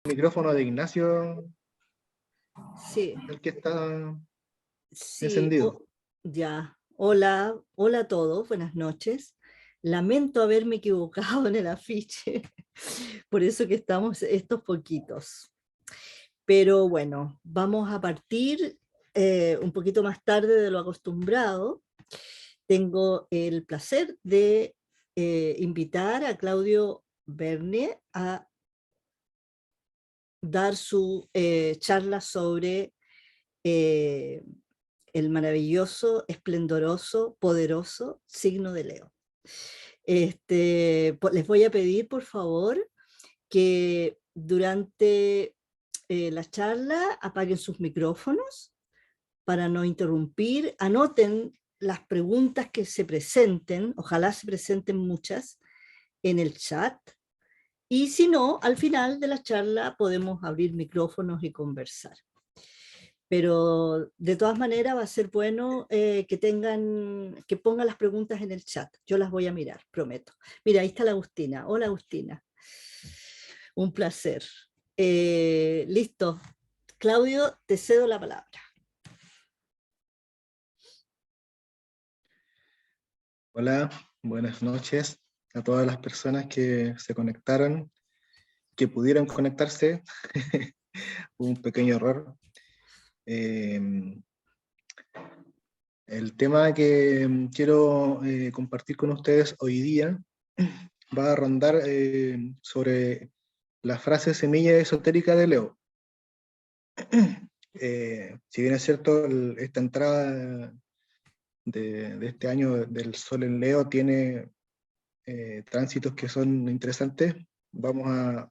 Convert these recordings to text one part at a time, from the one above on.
Micrófono de Ignacio, Sí, el que está sí, encendido. ya. Hola, hola a todos, buenas noches. Lamento haberme equivocado en el afiche, por eso que estamos estos poquitos. Pero bueno, vamos a partir un poquito más tarde de lo acostumbrado. Tengo el placer de invitar a Claudio Bernie a dar su charla sobre eh, el maravilloso, esplendoroso, poderoso signo de Leo. Les voy a pedir, por favor, que durante la charla apaguen sus micrófonos para no interrumpir, anoten las preguntas que se presenten, ojalá se presenten muchas, en el chat. Y si no, al final de la charla podemos abrir micrófonos y conversar. Pero de todas maneras va a ser bueno que pongan las preguntas en el chat. Yo las voy a mirar, prometo. Mira, ahí está la Agustina. Hola Agustina. Un placer. Listo. Claudio, te cedo la palabra. Hola, buenas noches a todas las personas que se conectaron, que pudieron conectarse. Hubo un pequeño error. Eh, el tema que quiero compartir con ustedes hoy día va a rondar sobre la frase semilla esotérica de Leo. Si bien es cierto, esta entrada de este año del Sol en Leo tiene tránsitos que son interesantes, vamos a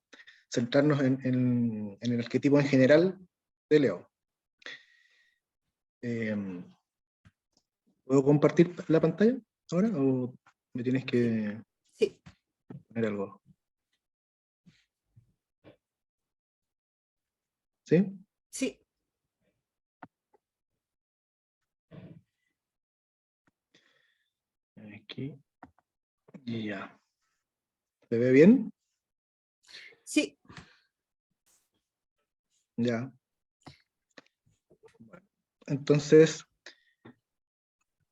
centrarnos en el arquetipo en general de Leo. ¿Puedo compartir la pantalla ahora o me tienes Sí, que sí, poner algo? ¿Sí? sí, Aquí y ya. ¿Se ve bien? sí. Ya. Bueno, entonces,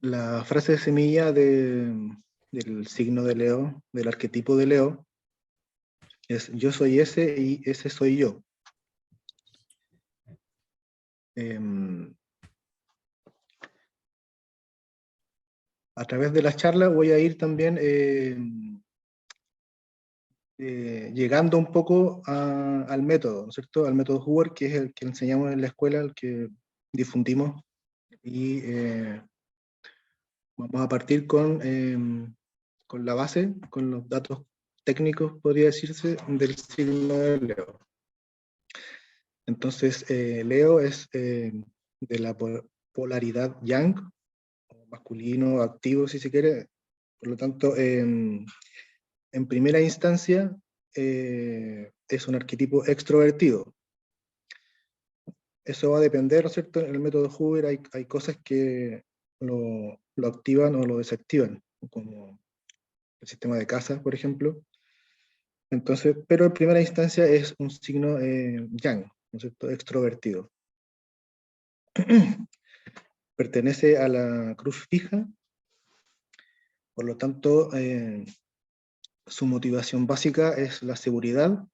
la frase de semilla del signo de Leo, del arquetipo de Leo, es yo soy ese y ese soy yo. A través de la charla voy a ir también llegando un poco al método, ¿no es cierto? Al método Hoover, que es el que enseñamos en la escuela, el que difundimos. Y vamos a partir con la base, con los datos técnicos, podría decirse, del signo de Leo. Entonces, Leo es de la polaridad Yang, masculino, activo, si se quiere. Por lo tanto, en primera instancia, es un arquetipo extrovertido. Eso va a depender, ¿no es cierto? En el método Hoover hay cosas que lo activan o lo desactivan, como el sistema de casa, por ejemplo. Entonces, pero en primera instancia es un signo yang, ¿no es cierto? Extrovertido. Pertenece a la cruz fija, por lo tanto, su motivación básica es la seguridad,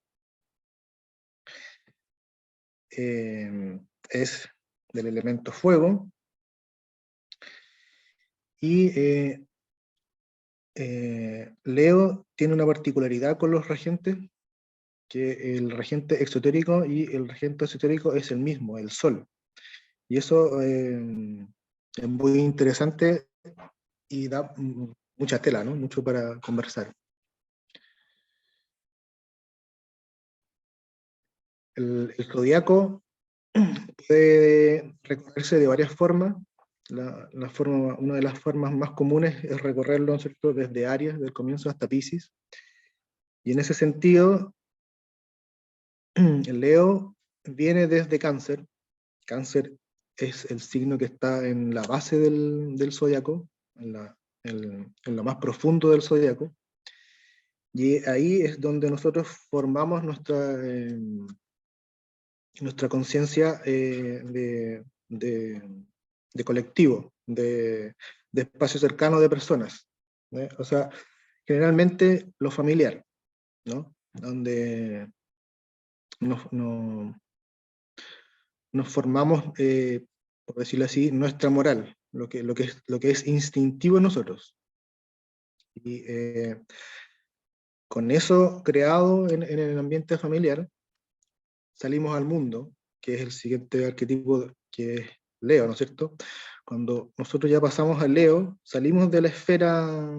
es del elemento fuego, y Leo tiene una particularidad con los regentes, que el regente exotérico y el regente esotérico es el mismo, el Sol. Y eso es muy interesante y da mucha tela, ¿no? Mucho para conversar. El zodiaco puede recorrerse de varias formas. Una de las formas más comunes es recorrerlo, ¿no es cierto?, desde Aries, del comienzo hasta Piscis. Y en ese sentido, el Leo viene desde Cáncer. Cáncer es el signo que está en la base del zodiaco, en lo más profundo del zodiaco. Y ahí es donde nosotros formamos nuestra conciencia de colectivo, de espacio cercano de personas. O sea, generalmente lo familiar, ¿no? Donde nos formamos, por decirlo así, nuestra moral, lo que es instintivo en nosotros. Y con eso creado en el ambiente familiar, salimos al mundo, que es el siguiente arquetipo que es Leo, ¿no es cierto? Cuando nosotros ya pasamos al Leo, salimos de la esfera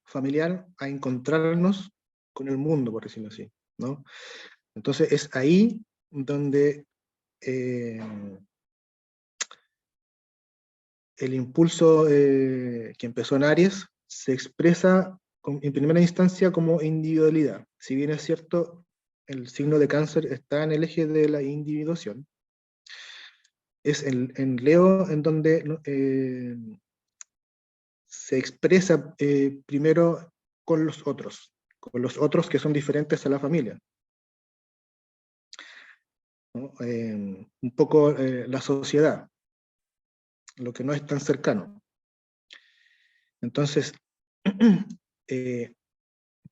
familiar a encontrarnos con el mundo, por decirlo así, ¿no? Entonces es ahí donde el impulso que empezó en Aries se expresa en primera instancia como individualidad. Si bien es cierto, el signo de Cáncer está en el eje de la individuación, es en Leo en donde se expresa primero con los otros que son diferentes a la familia, ¿no? Un poco la sociedad, lo que no es tan cercano. Entonces,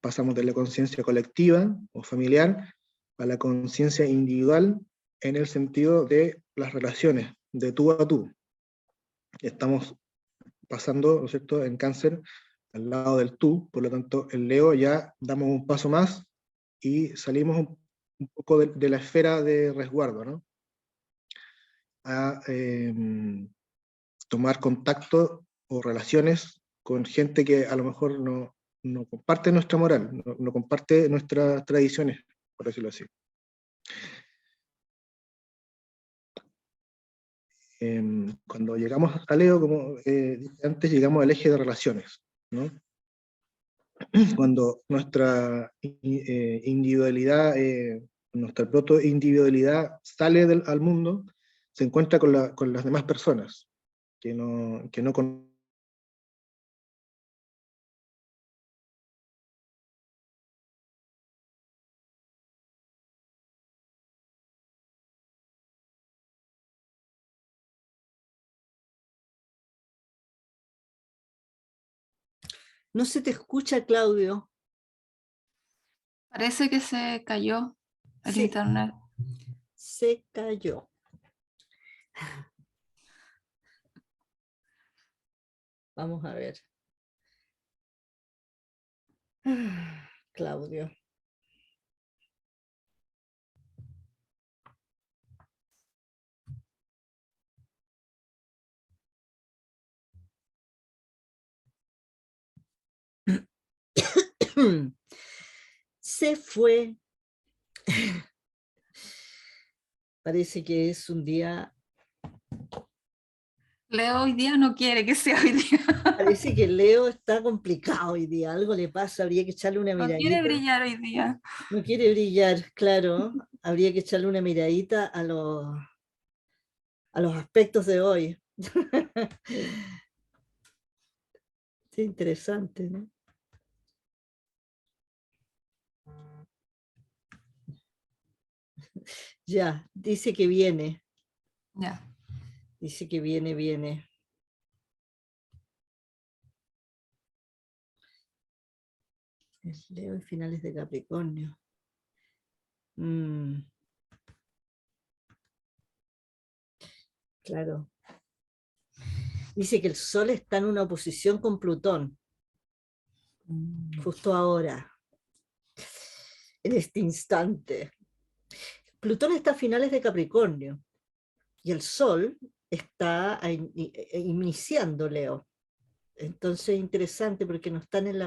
pasamos de la conciencia colectiva o familiar a la conciencia individual en el sentido de las relaciones, de tú a tú. Estamos pasando, ¿no es cierto?, en Cáncer al lado del tú, por lo tanto, en Leo ya damos un paso más y salimos un poco de la esfera de resguardo, ¿no? A tomar contacto o relaciones con gente que a lo mejor no comparte nuestra moral, no comparte nuestras tradiciones, por decirlo así. Cuando llegamos a Leo, como dije antes, llegamos al eje de relaciones, ¿no? Cuando nuestra individualidad, nuestra proto-individualidad sale al mundo, se encuentra con las demás personas que no conocen. No se te escucha, Claudio. Parece que se cayó el Sí, internet. se cayó. Vamos a ver. Claudio. Se fue. Parece que es un día. Leo hoy día no quiere que sea hoy día. Parece que Leo está complicado hoy día. Algo le pasa, habría que echarle una No miradita. quiere brillar hoy día. No quiere brillar, claro. Habría que echarle una miradita a los aspectos de hoy. Sí, interesante, ¿no? Ya, dice que viene. Ya. Dice que viene. Es Leo y finales de Capricornio. Claro. Dice que el Sol está en una oposición con Plutón, justo ahora, en este instante. Plutón está a finales de Capricornio y el Sol está iniciando Leo. Entonces es interesante porque no están en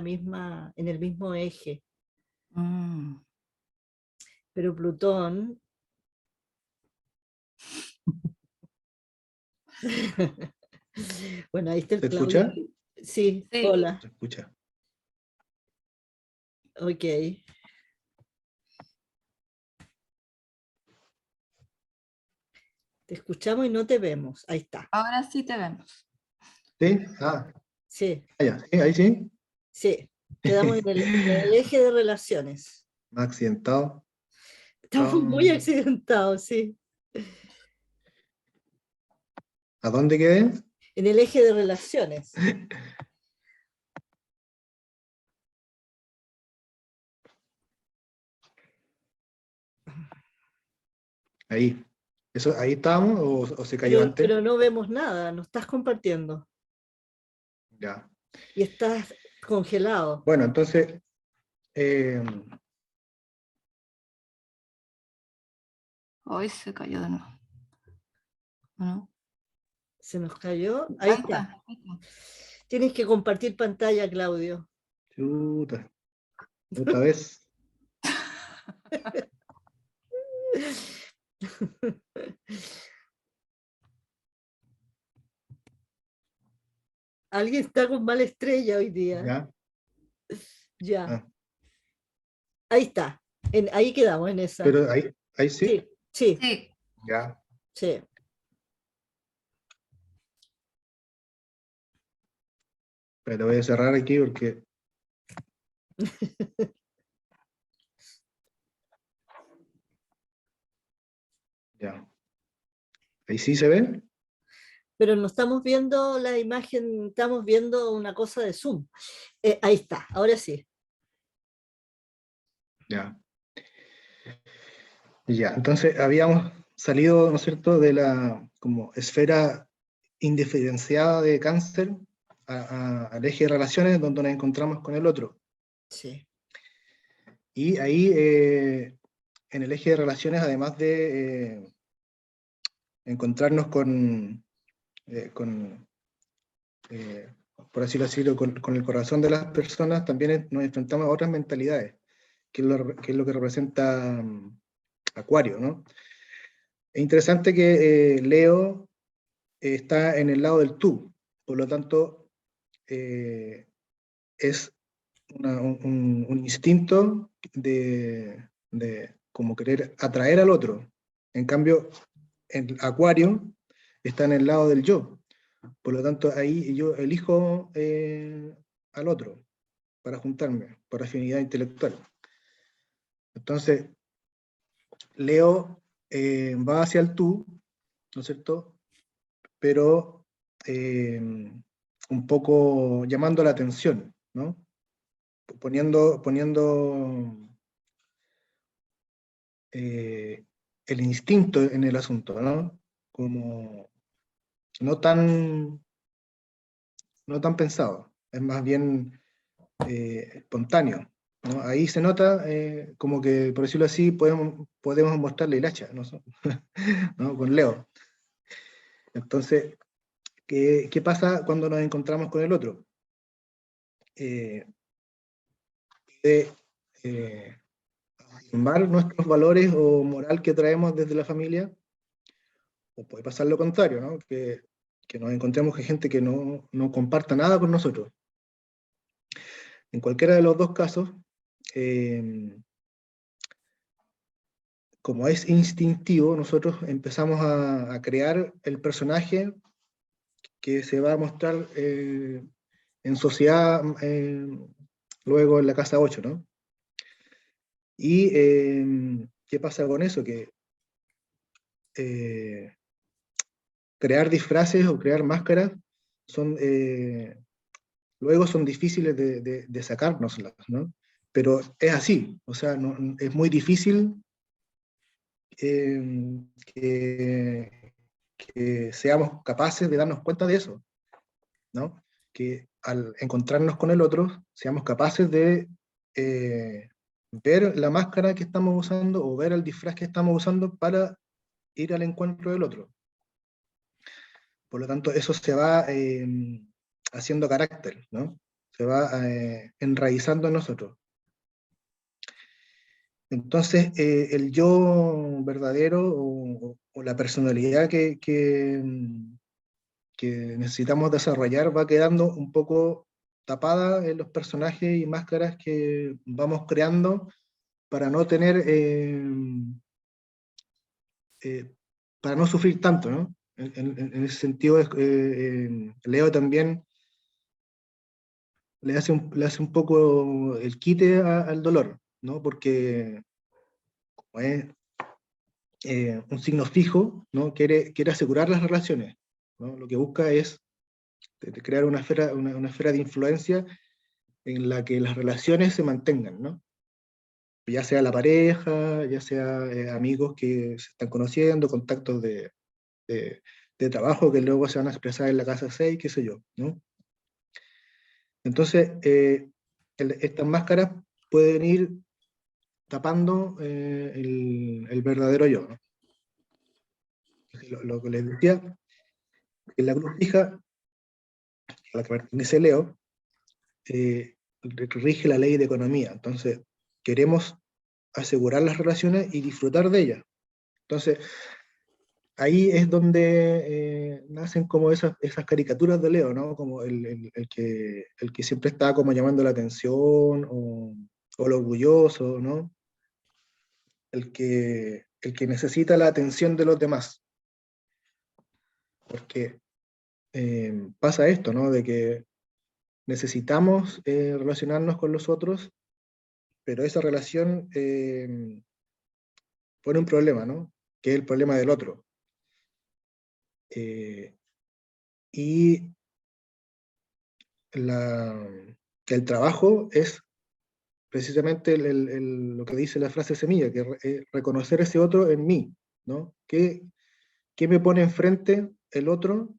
el mismo eje. Pero Plutón bueno, ahí está el ¿Se Claudio. escucha? Sí, Sí. hola. Se escucha. Ok. Te escuchamos y no te vemos. Ahí está. Ahora sí te vemos. ¿Sí? Sí, Ya, ¿sí? Ahí sí. sí. Quedamos en el eje de relaciones. Más accidentado. Estamos muy No. accidentados, sí. ¿A dónde quedé? En el eje de relaciones. Ahí. Eso, ¿ahí estábamos o se cayó antes? Pero no vemos nada, no estás compartiendo Ya. y estás congelado. Bueno, entonces, eh, Hoy se cayó de nuevo. ¿O no? Se nos cayó. Ahí está. Ahí está. Tienes que compartir pantalla, Claudio. chuta, otra vez. Alguien está con mala estrella hoy día. Ya. Ya. Ah, Ahí está. Ahí quedamos en esa. pero ahí sí. Sí, sí, Sí. Ya. sí. Pero voy a cerrar aquí porque. Ya. Ahí sí se ve. Pero no estamos viendo la imagen, estamos viendo una cosa de Zoom. Ahí está, ahora sí. Ya. Ya. Entonces habíamos salido, ¿no es cierto?, de la como esfera indiferenciada de cáncer al eje de relaciones donde nos encontramos con el otro. Sí. Y ahí, en el eje de relaciones, además de encontrarnos con por así decirlo, con el corazón de las personas, también nos enfrentamos a otras mentalidades, que es lo que representa Acuario, ¿no? Es interesante que Leo está en el lado del tú, por lo tanto, es un instinto de como querer atraer al otro. En cambio, el Acuario está en el lado del yo. Por lo tanto, ahí yo elijo al otro para juntarme, por afinidad intelectual. Entonces, Leo va hacia el tú, ¿no es cierto? Pero un poco llamando la atención, ¿no? Poniendo el instinto en el asunto, ¿no? Como no tan, no tan pensado, es más bien espontáneo, ¿no? Ahí se nota como que, por decirlo así, podemos mostrarle el hacha, ¿no? ¿No? Con Leo. Entonces, ¿qué pasa cuando nos encontramos con el otro? De afirmar nuestros valores o moral que traemos desde la familia, o puede pasar lo contrario, ¿no? Que nos encontremos con gente que no comparta nada con nosotros. En cualquiera de los dos casos, eh, como es instintivo, nosotros empezamos a crear el personaje que se va a mostrar en sociedad luego en la casa 8, ¿no? Y ¿qué pasa con eso? Que crear disfraces o crear máscaras son, luego son difíciles de sacárnoslas, ¿no? Pero es así, o sea, es muy difícil que seamos capaces de darnos cuenta de eso, ¿no? Que al encontrarnos con el otro, seamos capaces de ver la máscara que estamos usando o ver el disfraz que estamos usando para ir al encuentro del otro. Por lo tanto, eso se va haciendo carácter, ¿no? Se va enraizando en nosotros. Entonces, el yo verdadero o la personalidad que necesitamos desarrollar va quedando un poco tapada en los personajes y máscaras que vamos creando para no tener, para no sufrir tanto, ¿no? En ese sentido, Leo también le hace un poco el quite al dolor, ¿no? Porque como es un signo fijo, ¿no? Quiere asegurar las relaciones, ¿no? Lo que busca es crear una esfera de influencia en la que las relaciones se mantengan, ¿no? Ya sea la pareja, ya sea amigos que se están conociendo, contactos de, de trabajo que luego se van a expresar en la casa 6, qué sé yo, ¿no? Entonces, estas máscaras pueden ir tapando el verdadero yo, ¿no? Lo que les decía, en la cruz fija, a la que pertenece Leo, rige la ley de economía. Entonces, queremos asegurar las relaciones y disfrutar de ellas. Entonces, ahí es donde nacen como esas caricaturas de Leo, ¿no? Como el que siempre está como llamando la atención, o el orgulloso, ¿no? El que necesita la atención de los demás. Porque pasa esto, ¿no? De que necesitamos relacionarnos con los otros, pero esa relación pone un problema, ¿no? Que es el problema del otro. Eh, y la, el trabajo es precisamente lo que dice la frase semilla, que reconocer ese otro en mí, ¿no? ¿Qué me pone enfrente el otro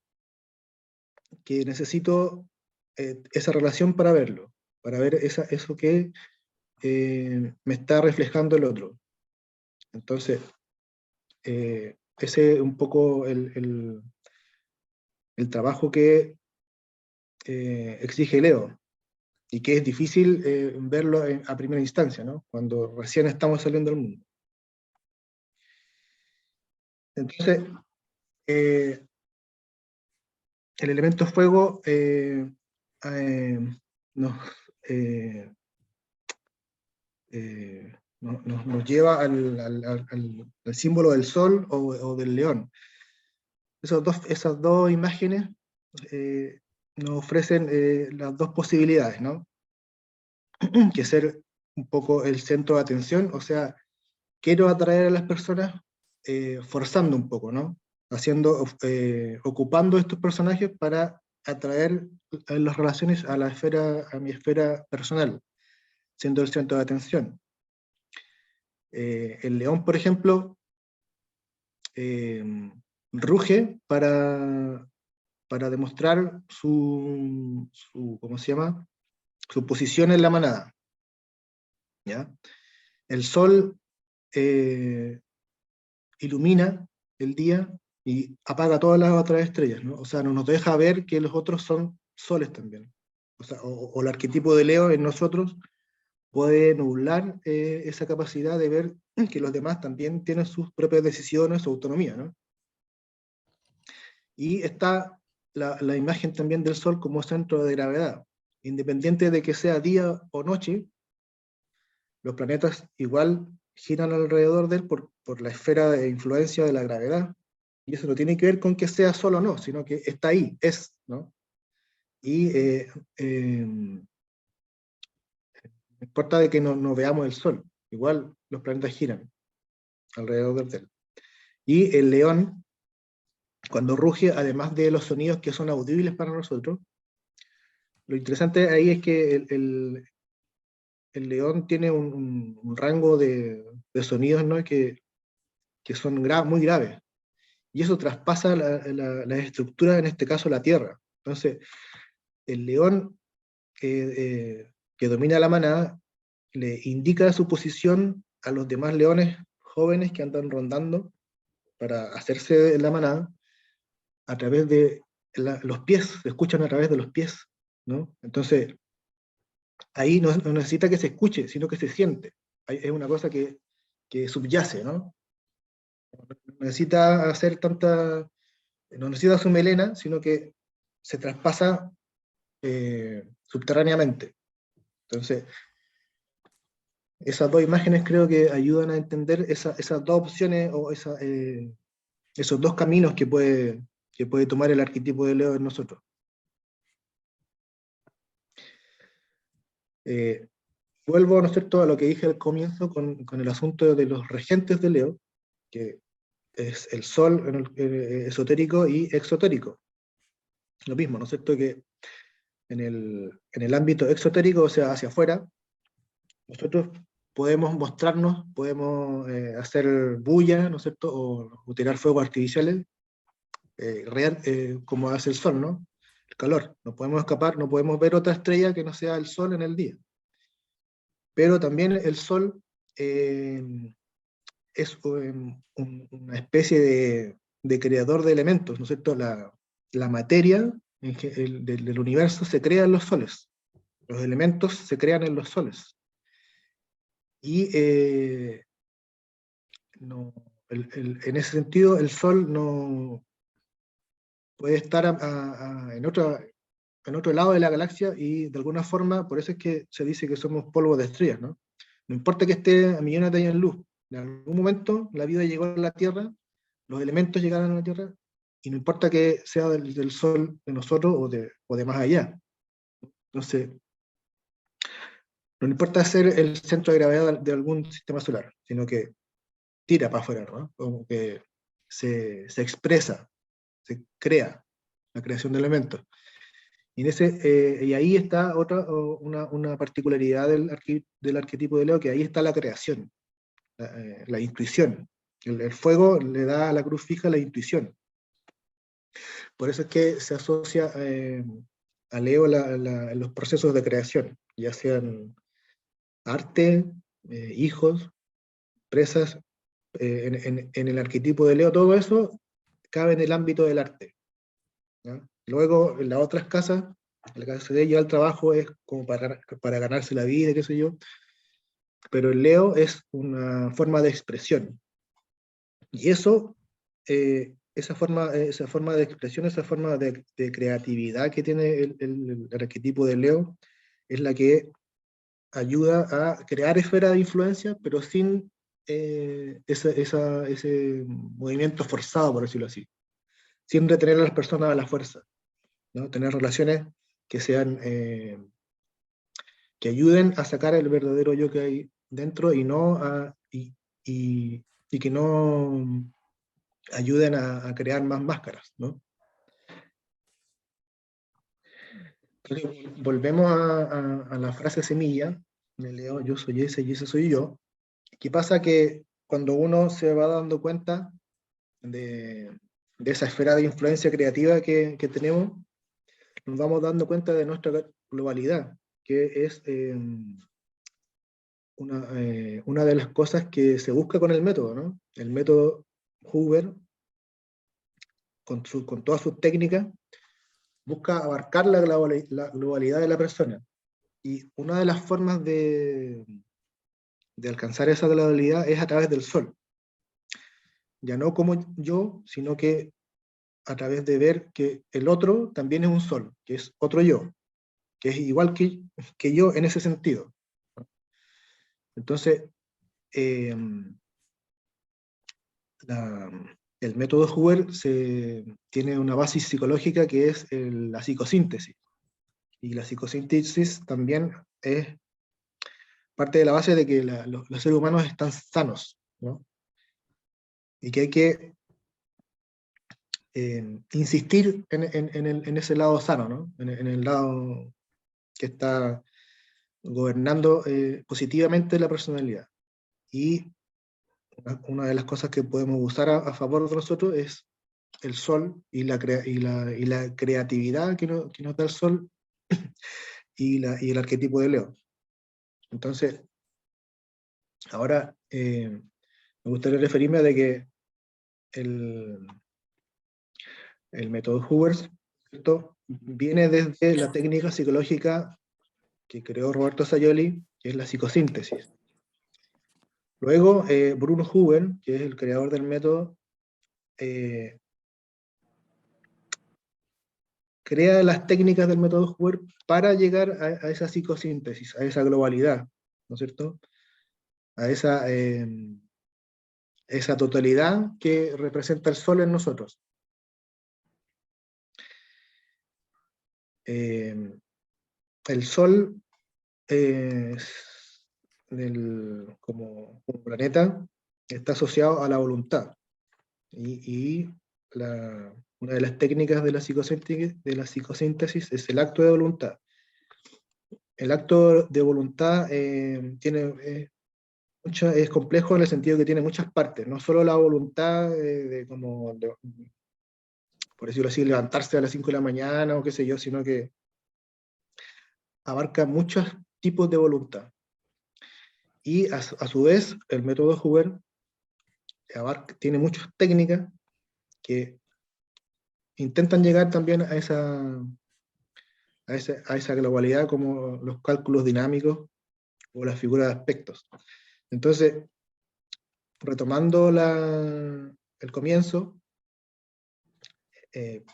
que necesito esa relación para verlo, para ver eso que me está reflejando el otro? Entonces, ese es un poco el trabajo que exige Leo, y que es difícil verlo a primera instancia, ¿no? Cuando recién estamos saliendo al mundo. Entonces, eh, el elemento fuego eh, nos, eh, nos lleva al símbolo del sol o del león. Esas dos imágenes eh, nos ofrecen las dos posibilidades, ¿no? Que ser un poco el centro de atención, o sea, quiero atraer a las personas forzando un poco, ¿no? Ocupando estos personajes para atraer las relaciones a mi esfera personal, siendo el centro de atención. El león, por ejemplo, eh, ruge para demostrar ¿cómo se llama? Su posición en la manada, ¿ya? El sol eh, ilumina el día y apaga todas las otras estrellas, ¿no? O sea, no nos deja ver que los otros son soles también. O sea, o el arquetipo de Leo en nosotros puede nublar esa capacidad de ver que los demás también tienen sus propias decisiones, su autonomía, ¿no? Y está la imagen también del Sol como centro de gravedad. Independiente de que sea día o noche, los planetas igual giran alrededor de él por la esfera de influencia de la gravedad, y eso no tiene que ver con que sea Sol o no, sino que está ahí, ¿no? Y no importa de que no veamos el Sol, igual los planetas giran alrededor de él. Y el león, cuando ruge, además de los sonidos que son audibles para nosotros, lo interesante ahí es que el león tiene un rango de sonidos, ¿no? que son muy graves, y eso traspasa la estructura, en este caso la tierra. Entonces, el león que domina la manada le indica su posición a los demás leones jóvenes que andan rondando para hacerse de la manada a través de los pies, se escuchan a través de los pies, ¿no? Entonces, ahí no necesita que se escuche, sino que se siente. Es una cosa que subyace, ¿no? No necesita hacer no necesita su melena, sino que se traspasa subterráneamente. Entonces, esas dos imágenes creo que ayudan a entender esas dos opciones o esos dos caminos que puede tomar el arquetipo de Leo en nosotros. Eh, Vuelvo, ¿no es cierto?, a lo que dije al comienzo con el asunto de los regentes de Leo, que es el sol esotérico y exotérico. Lo mismo, ¿no es cierto? Que en el ámbito exotérico, o sea, hacia afuera, nosotros podemos mostrarnos, podemos hacer bulla, ¿no es cierto? O tirar fuegos artificiales, como hace el sol, ¿no? El calor. No podemos escapar, no podemos ver otra estrella que no sea el sol en el día. Pero también el sol es una especie de creador de elementos, ¿no es cierto? La materia del universo se crea en los soles. Los elementos se crean en los soles. Y no, en ese sentido, el Sol no puede estar en otro lado de la galaxia y de alguna forma, por eso es que se dice que somos polvo de estrellas, ¿no? No importa que esté a millones de años luz, en algún momento la vida llegó a la Tierra, los elementos llegaron a la Tierra, y no importa que sea del Sol de nosotros o de más allá. Entonces, no importa ser el centro de gravedad de algún sistema solar, sino que tira para afuera, ¿no? Como que se expresa, se crea, la creación de elementos. Y ahí está una particularidad del arquetipo de Leo, que ahí está la creación, la intuición. El fuego le da a la cruz fija la intuición. Por eso es que se asocia a Leo en los procesos de creación, ya sean arte, hijos, presas, en el arquetipo de Leo, todo eso cabe en el ámbito del arte, ¿ya? Luego, en las otras casas, en la casa de ella el trabajo es como para ganarse la vida, qué sé yo, pero el Leo es una forma de expresión. Y eso, esa forma de expresión, esa forma de creatividad que tiene el arquetipo de Leo, es la que ayuda a crear esferas de influencia, pero sin ese movimiento forzado, por decirlo así, sin retener a las personas a la fuerza, ¿no? Tener relaciones que sean, que ayuden a sacar el verdadero yo que hay dentro y que no ayuden a crear más máscaras, ¿no? Entonces, volvemos a la frase semilla, me leo, yo soy ese y ese soy yo. ¿Qué pasa? Que cuando uno se va dando cuenta de esa esfera de influencia creativa que tenemos, nos vamos dando cuenta de nuestra globalidad, que es una de las cosas que se busca con el método, ¿no? El método Hoover, con todas sus técnicas, busca abarcar la globalidad de la persona. Y una de las formas de alcanzar esa globalidad es a través del sol. Ya no como yo, sino que a través de ver que el otro también es un sol, que es otro yo, que es igual que yo en ese sentido. Entonces, eh, el método Hoover tiene una base psicológica que es la psicosíntesis. Y la psicosíntesis también es parte de la base de que los seres humanos están sanos, ¿no? Y que hay que insistir en ese lado sano, ¿no? En el lado que está gobernando positivamente la personalidad. Y una de las cosas que podemos usar a favor de nosotros es el sol y la creatividad que nos da el sol y el arquetipo de Leo. Entonces, ahora me gustaría referirme a de que el, el método Hoover, ¿cierto?, viene desde la técnica psicológica que creó Roberto Sayoli, que es la psicosíntesis. Luego, Bruno Hoover, que es el creador del método, crea las técnicas del método Hoover para llegar a esa psicosíntesis, a esa globalidad, ¿no es cierto? A esa totalidad que representa el sol en nosotros. El sol como planeta está asociado a la voluntad. Y una de las técnicas de la psicosíntesis es el acto de voluntad. El acto de voluntad es complejo en el sentido que tiene muchas partes, no solo la voluntad por decirlo así, levantarse a las 5 de la mañana o qué sé yo, sino que abarca muchos tipos de voluntad. Y a su vez, el método Huber tiene muchas técnicas que intentan llegar también a esa globalidad, como los cálculos dinámicos o las figuras de aspectos. Entonces, retomando el comienzo, en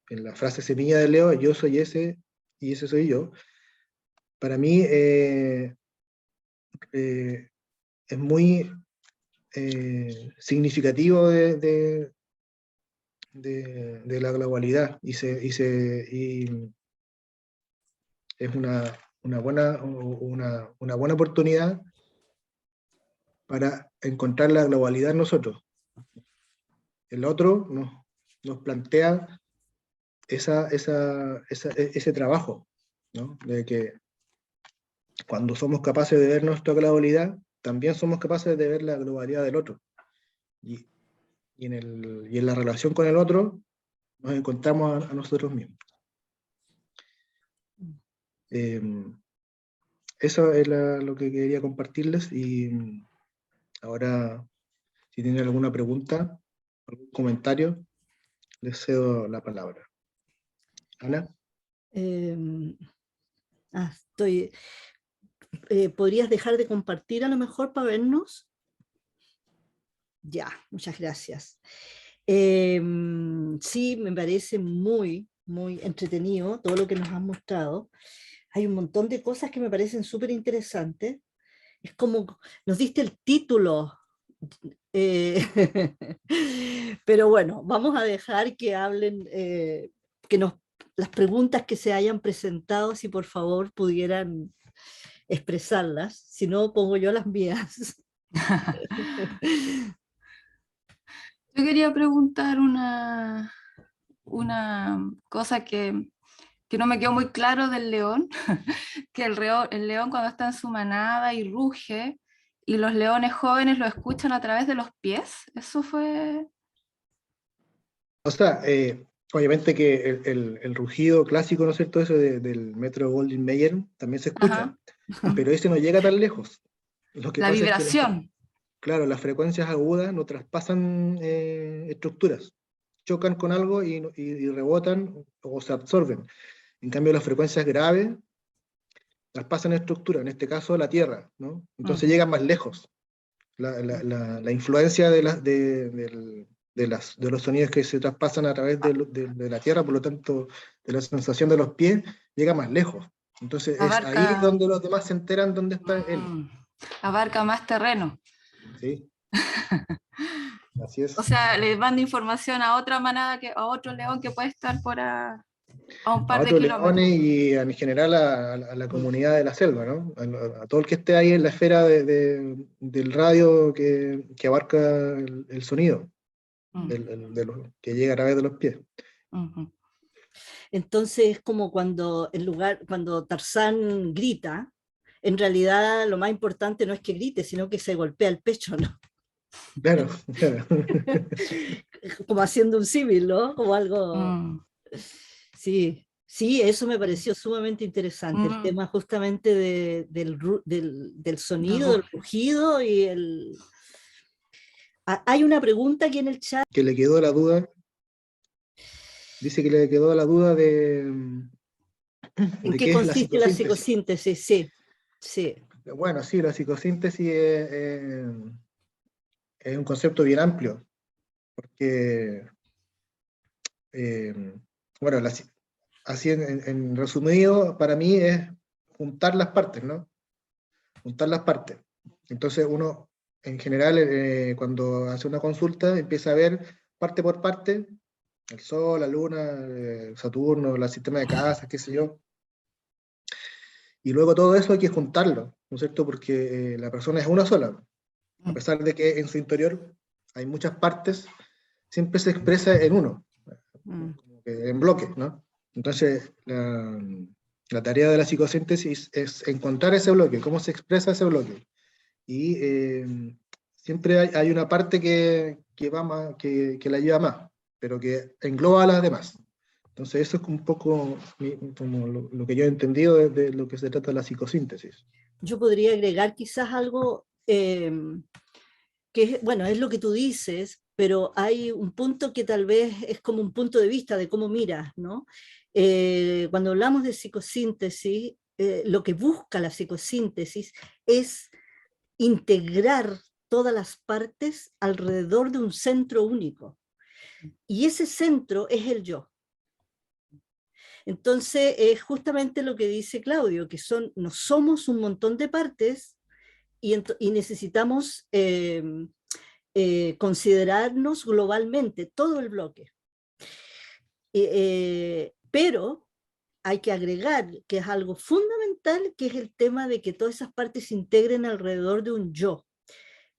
la frase semilla de Leo, yo soy ese y ese soy yo, para mí es muy significativo de la globalidad, y es una buena oportunidad para encontrar la globalidad en nosotros. El otro nos plantea ese trabajo, ¿no? De que cuando somos capaces de ver nuestra globalidad, también somos capaces de ver la globalidad del otro. Y en la relación con el otro, nos encontramos a nosotros mismos. Eso es lo que quería compartirles, y ahora, si tienen alguna pregunta, algún comentario, les cedo la palabra. Ana. ¿Podrías dejar de compartir a lo mejor para vernos? Ya, muchas gracias. Sí, me parece muy, muy entretenido todo lo que nos has mostrado. Hay un montón de cosas que me parecen súper interesantes. Es como, nos diste el título. Pero bueno, vamos a dejar que hablen, las preguntas que se hayan presentado, si por favor pudieran expresarlas, si no pongo yo las mías. Yo quería preguntar una cosa que no me quedó muy claro del león, que el león cuando está en su manada y ruge, y los leones jóvenes lo escuchan a través de los pies. Eso fue... O sea, obviamente que el rugido clásico, ¿no es cierto?, eso del Metro Goldwyn Mayer también se escucha, Ajá. pero ese no llega tan lejos. Lo que La pasa es que vibración. claro, las frecuencias agudas no traspasan estructuras, chocan con algo y rebotan o se absorben. En cambio, las frecuencias graves traspasan estructuras, en este caso la Tierra, ¿no? Entonces llegan más lejos. La influencia de los sonidos que se traspasan a través de la Tierra, por lo tanto, de la sensación de los pies, llega más lejos. Entonces es ahí donde los demás se enteran dónde está él. Abarca más terreno. Sí. Así es. O sea, le manda información a otra manada, a otro león que puede estar a un par de otros kilómetros. leones y en general a la comunidad de la selva, ¿no? A todo el que esté ahí en la esfera del radio que abarca el sonido, que llega a través de los pies. Entonces es como cuando Tarzán grita, en realidad lo más importante no es que grite, sino que se golpea el pecho, ¿no? Claro, claro. Como haciendo un símil, ¿no? Como algo... Sí, sí, eso me pareció sumamente interesante, el tema justamente del sonido, del rugido y el... Hay una pregunta aquí en el chat. Que le quedó la duda. Dice que le quedó la duda ¿En qué consiste la psicosíntesis? Sí, sí. Bueno, sí, la psicosíntesis es un concepto bien amplio, porque, bueno, así en resumido, para mí es juntar las partes, ¿no? Juntar las partes. Entonces uno, en general, cuando hace una consulta, empieza a ver parte por parte, el Sol, la Luna, Saturno, el sistema de casas, qué sé yo. Y luego todo eso hay que juntarlo, ¿no es cierto? Porque la persona es una sola, a pesar de que en su interior hay muchas partes, siempre se expresa en uno, como que en bloque, ¿no? Entonces, la tarea de la psicosíntesis es encontrar ese bloque, cómo se expresa ese bloque. Y siempre hay una parte que va más, que la lleva más, pero que engloba a las demás. Entonces eso es un poco como lo que yo he entendido de lo que se trata de la psicosíntesis. Yo podría agregar quizás algo que, bueno, es lo que tú dices, pero hay un punto que tal vez es como un punto de vista de cómo miras, ¿no? Cuando hablamos de psicosíntesis, lo que busca la psicosíntesis es integrar todas las partes alrededor de un centro único. Y ese centro es el yo. Entonces, es justamente lo que dice Claudio, que no somos un montón de partes y necesitamos considerarnos globalmente, todo el bloque. Pero hay que agregar que es algo fundamental, que es el tema de que todas esas partes se integren alrededor de un yo.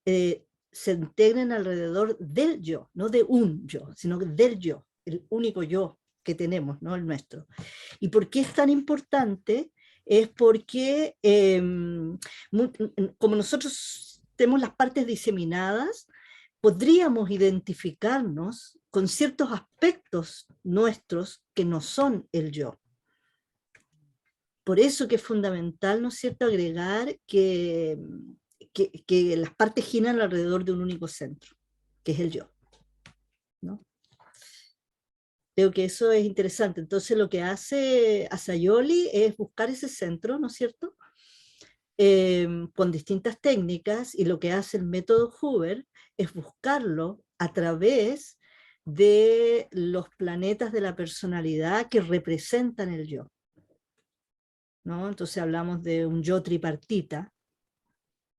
Se integren alrededor del yo, no de un yo, sino del yo, el único yo que tenemos, ¿no? El nuestro. ¿Y por qué es tan importante? Es porque como nosotros tenemos las partes diseminadas, podríamos identificarnos con ciertos aspectos nuestros que no son el yo. Por eso que es fundamental, ¿no es cierto?, agregar que las partes giran alrededor de un único centro, que es el yo, ¿no? Creo que eso es interesante. Entonces lo que hace Asayoli es buscar ese centro, ¿no es cierto?, con distintas técnicas, y lo que hace el método Huber es buscarlo a través de los planetas de la personalidad que representan el yo, ¿no? Entonces hablamos de un yo tripartita,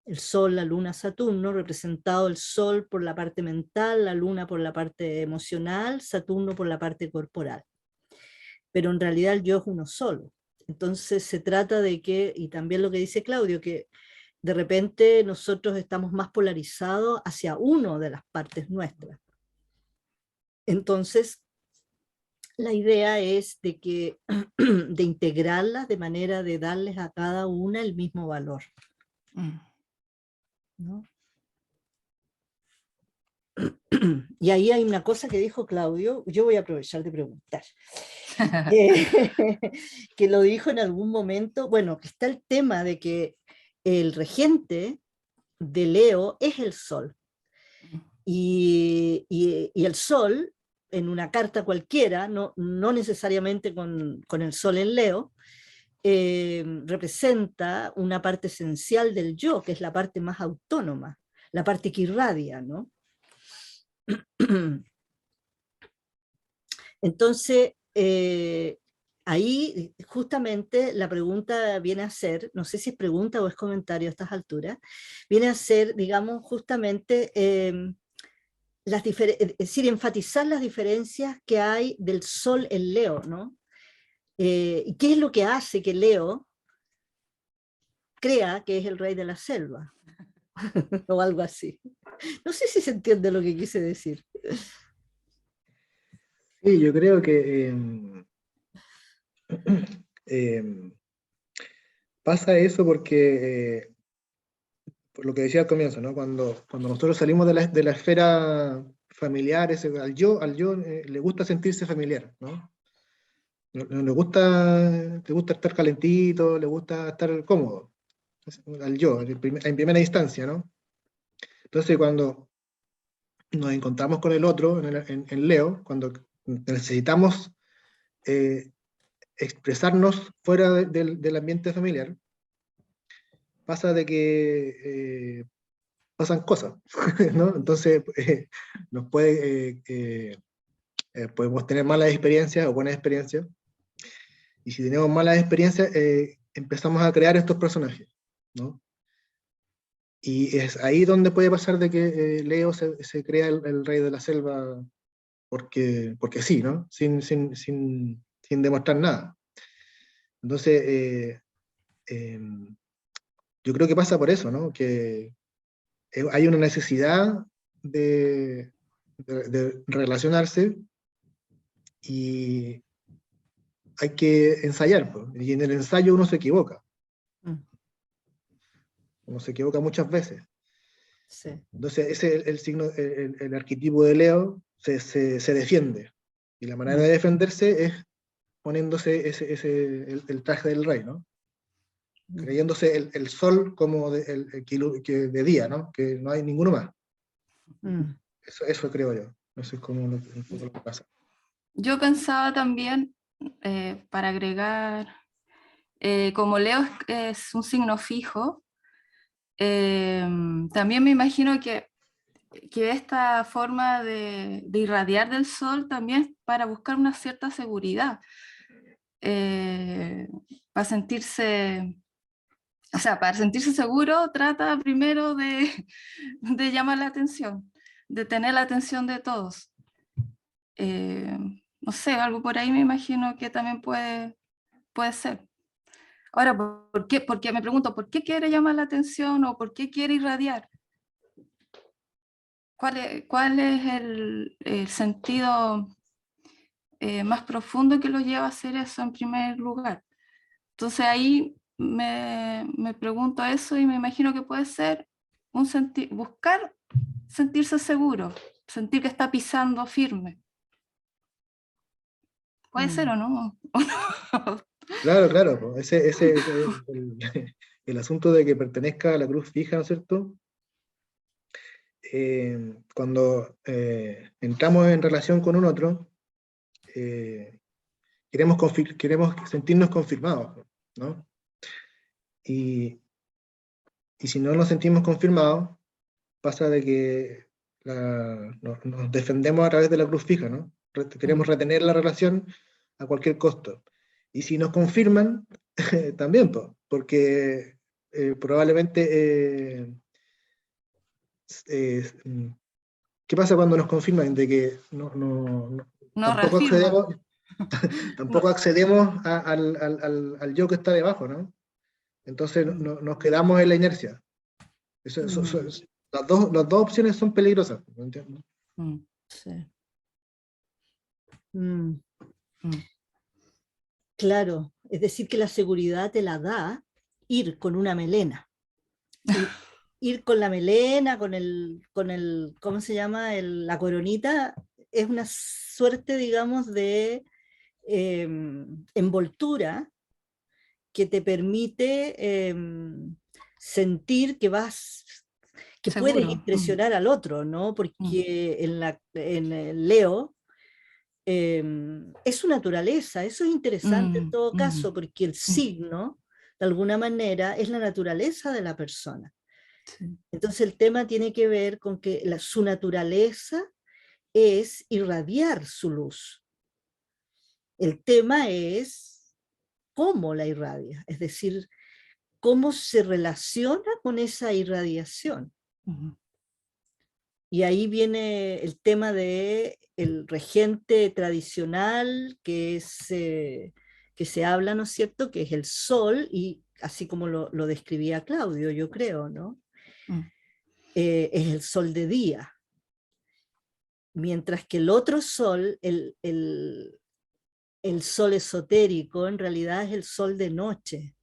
el Sol, la Luna, Saturno, representado el Sol por la parte mental, la Luna por la parte emocional, Saturno por la parte corporal. Pero en realidad el yo es uno solo. Entonces se trata de que, y también lo que dice Claudio, que de repente nosotros estamos más polarizados hacia una de las partes nuestras. Entonces, la idea es de integrarlas de manera de darles a cada una el mismo valor, ¿no? Y ahí hay una cosa que dijo Claudio, yo voy a aprovechar de preguntar, que lo dijo en algún momento, bueno, que está el tema de que el regente de Leo es el Sol, y el Sol, en una carta cualquiera, no necesariamente con el Sol en Leo, representa una parte esencial del yo, que es la parte más autónoma, la parte que irradia, ¿no? Entonces, ahí justamente la pregunta viene a ser, no sé si es pregunta o es comentario a estas alturas, viene a ser, digamos, justamente es decir, enfatizar las diferencias que hay del Sol en Leo, ¿no? ¿Y qué es lo que hace que Leo crea que es el rey de la selva? O algo así. No sé si se entiende lo que quise decir. Sí, yo creo que pasa eso porque, por lo que decía al comienzo, ¿no? Cuando nosotros salimos de la esfera familiar, al yo le gusta sentirse familiar, ¿no? Le gusta estar calentito, le gusta estar cómodo, al yo, en primera instancia, ¿no? Entonces cuando nos encontramos con el otro, en Leo, cuando necesitamos expresarnos fuera del ambiente familiar, pasa de que pasan cosas, ¿no? Entonces nos podemos tener malas experiencias o buenas experiencias, y si tenemos malas experiencias, empezamos a crear estos personajes, ¿no? Y es ahí donde puede pasar de que Leo se crea el rey de la selva porque sí, ¿no? Sin demostrar nada. Entonces, yo creo que pasa por eso, ¿no? Que hay una necesidad de relacionarse y hay que ensayar, pues, y en el ensayo uno se equivoca. Mm. Uno se equivoca muchas veces. Sí. Entonces, ese es el signo, el arquetipo de Leo se defiende. Y la manera de defenderse es poniéndose el traje del rey, ¿no? Creyéndose el sol como que de día, ¿no? Que no hay ninguno más. Mm. Eso creo yo. Eso es como un poco lo que pasa. Yo pensaba también, para agregar, como Leo es un signo fijo, también me imagino que esta forma de irradiar del sol también es para buscar una cierta seguridad, para sentirse, o sea, para sentirse seguro trata primero de llamar la atención, de tener la atención de todos. No sé, algo por ahí me imagino que también puede ser. Ahora, ¿por qué? Porque me pregunto, ¿por qué quiere llamar la atención o por qué quiere irradiar? ¿Cuál es el sentido más profundo que lo lleva a hacer eso en primer lugar? Entonces ahí me pregunto eso y me imagino que puede ser buscar sentirse seguro, sentir que está pisando firme. ¿Puede ser o no? Claro, claro. Pues, ese es el asunto de que pertenezca a la cruz fija, ¿no es cierto? Cuando entramos en relación con un otro, queremos sentirnos confirmados, ¿no? Y si no nos sentimos confirmados, pasa de que nos defendemos a través de la cruz fija, ¿no? Queremos retener la relación a cualquier costo. Y si nos confirman, también, porque probablemente... ¿qué pasa cuando nos confirman de que No tampoco reafirma. accedemos, tampoco accedemos al yo que está debajo, ¿no? Entonces nos quedamos en la inercia. Las dos opciones son peligrosas, ¿me entiendes? Sí. Claro, es decir, que la seguridad te la da ir con una melena. Ir con la melena, con el, ¿cómo se llama? La coronita, es una suerte, digamos, de envoltura que te permite sentir que puedes Seguro. impresionar al otro, ¿no? Porque en el Leo es su naturaleza, eso es interesante en todo caso, porque el signo, de alguna manera, es la naturaleza de la persona. Sí. Entonces el tema tiene que ver con que su naturaleza es irradiar su luz. El tema es cómo la irradia, es decir, cómo se relaciona con esa irradiación. Y ahí viene el tema de el regente tradicional que se habla, ¿no es cierto?, que es el sol, y así como lo describía Claudio, yo creo, ¿no? Es el sol de día. Mientras que el otro sol, el sol esotérico, en realidad es el sol de noche.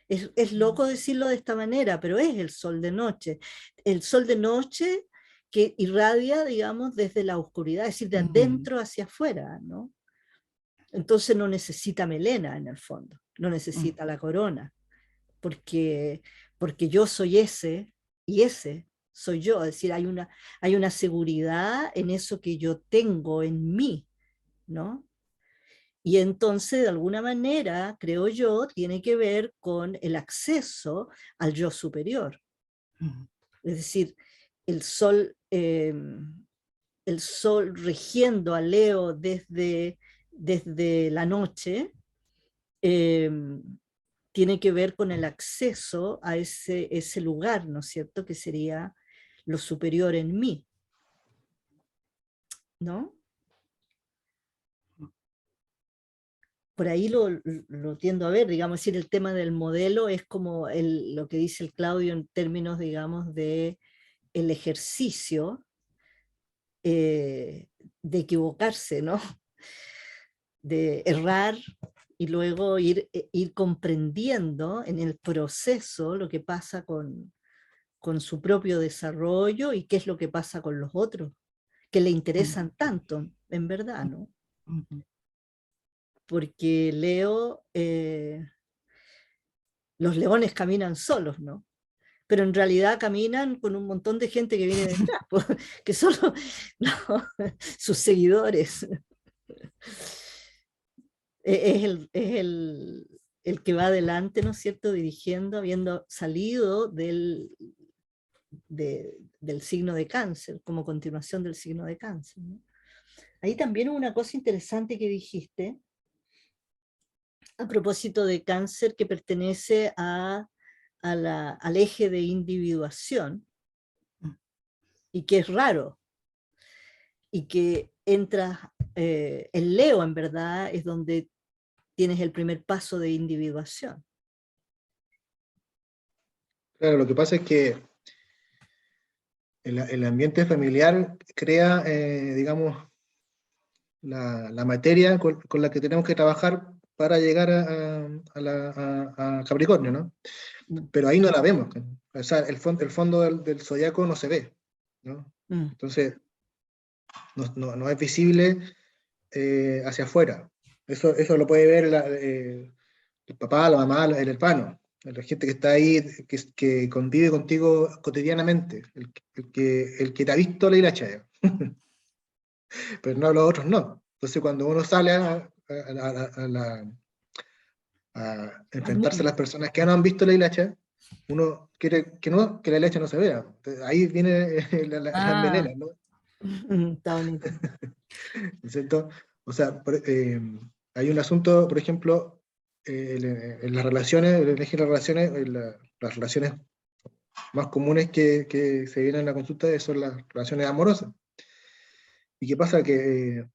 Es loco decirlo de esta manera, pero es el sol de noche. El sol de noche que irradia, digamos, desde la oscuridad, es decir, de adentro hacia afuera, ¿no? Entonces no necesita melena en el fondo, no necesita la corona, porque yo soy ese y ese soy yo, es decir, hay una seguridad en eso que yo tengo en mí, ¿no? Y entonces, de alguna manera, creo yo, tiene que ver con el acceso al yo superior. Es decir, el sol, rigiendo a Leo desde la noche, tiene que ver con el acceso a ese lugar, ¿no es cierto?, que sería lo superior en mí, ¿no? Por ahí lo tiendo a ver, digamos, decir, el tema del modelo es como lo que dice el Claudio en términos, digamos, de el ejercicio de equivocarse, ¿no? De errar y luego ir comprendiendo en el proceso lo que pasa con su propio desarrollo y qué es lo que pasa con los otros, que le interesan tanto, en verdad, ¿no? Porque Leo, los leones caminan solos, ¿no? Pero en realidad caminan con un montón de gente que viene detrás, que son no, sus seguidores. Es el que va adelante, ¿no es cierto?, dirigiendo, habiendo salido del signo de Cáncer, como continuación del signo de Cáncer, ¿no? Ahí también hubo una cosa interesante que dijiste, a propósito de Cáncer, que pertenece al eje de individuación, y que es raro, y que entra, el Leo en verdad es donde tienes el primer paso de individuación. Claro, lo que pasa es que el ambiente familiar crea, digamos, la materia con la que tenemos que trabajar para llegar a Capricornio, ¿no? Pero ahí no la vemos. O sea, el fondo del zodiaco no se ve, ¿no? Entonces, no es visible hacia afuera. Eso lo puede ver el papá, la mamá, el hermano, la gente que está ahí, que convive contigo cotidianamente, el que te ha visto la hilacha, pero no los otros no. Entonces cuando uno sale a enfrentarse a las personas que no han visto la hilacha, uno quiere que la hilacha no se vea. Entonces, ahí viene la envenena, ¿no? Está bonito. ¿No es cierto? O sea, hay un asunto, por ejemplo, en las relaciones, el eje de las relaciones, las relaciones más comunes que se vienen en la consulta son las relaciones amorosas. ¿Y qué pasa? Que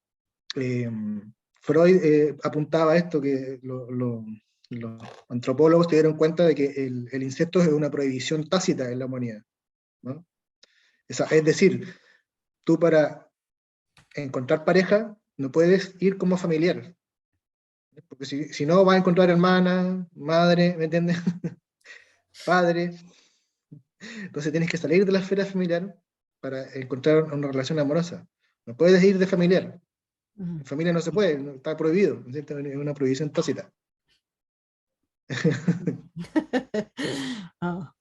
eh, Freud apuntaba a esto, que los antropólogos se dieron cuenta de que el incesto es una prohibición tácita en la humanidad, ¿no? Es decir, tú para encontrar pareja no puedes ir como familiar, porque si no vas a encontrar hermana, madre, ¿me entiendes? Padre. Entonces tienes que salir de la esfera familiar para encontrar una relación amorosa. No puedes ir de familiar. En familia no se puede, está prohibido, ¿no es cierto? Es una prohibición tácita. Ah,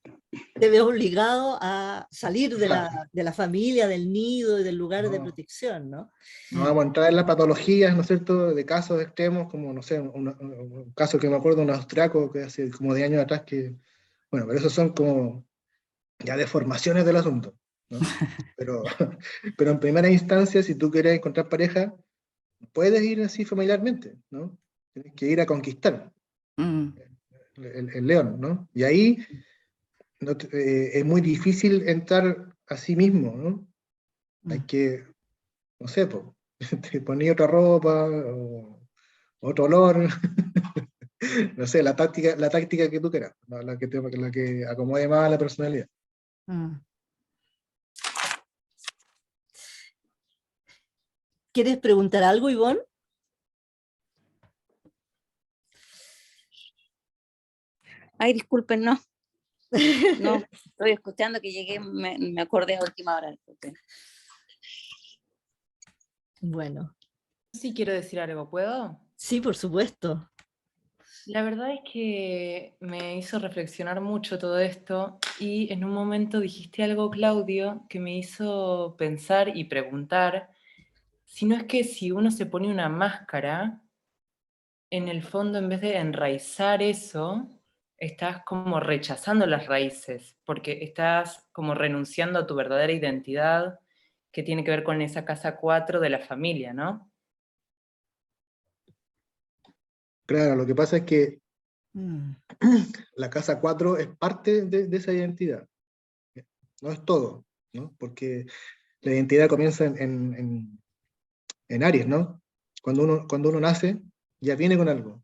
te ves obligado a salir de la familia, del nido y del lugar de No, protección, ¿no? no vamos a entrar en las patologías, ¿no es cierto?, de casos extremos, como, no sé, un caso que me acuerdo de un austriaco que hace como 10 años atrás, que, bueno, pero esos son como ya deformaciones del asunto, ¿no? Pero, pero en primera instancia, si tú quieres encontrar pareja, no puedes ir así familiarmente, ¿no? Tienes que ir a conquistar el león, ¿no? Y ahí es muy difícil entrar a sí mismo, ¿no? Hay que, no sé, te poner otra ropa, o otro olor, no sé, la táctica que tú quieras, ¿no? La que acomode más a la personalidad. ¿Quieres preguntar algo, Ivonne? Ay, disculpen, no. No, estoy escuchando que llegué, me acordé a última hora. Disculpen. Bueno, Sí, quiero decir algo, ¿puedo? sí, por supuesto. La verdad es que me hizo reflexionar mucho todo esto y en un momento dijiste algo, Claudio, que me hizo pensar y preguntar si no es que si uno se pone una máscara, en el fondo en vez de enraizar eso, estás como rechazando las raíces, porque estás como renunciando a tu verdadera identidad que tiene que ver con esa casa 4 de la familia, ¿no? Claro, lo que pasa es que la casa 4 es parte de esa identidad, no es todo, ¿no? Porque la identidad comienza en Aries, ¿no? Cuando uno nace, ya viene con algo.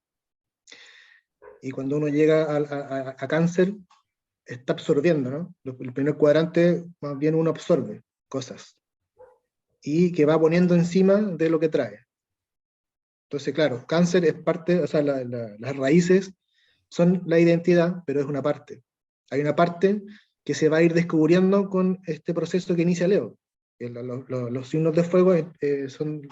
Y cuando uno llega a Cáncer, está absorbiendo, ¿no? El primer cuadrante, más bien uno absorbe cosas. y que va poniendo encima de lo que trae. Entonces, claro, cáncer es parte, o sea, las raíces son la identidad, pero es una parte. Hay una parte que se va a ir descubriendo con este proceso que inicia Leo. Los signos de fuego son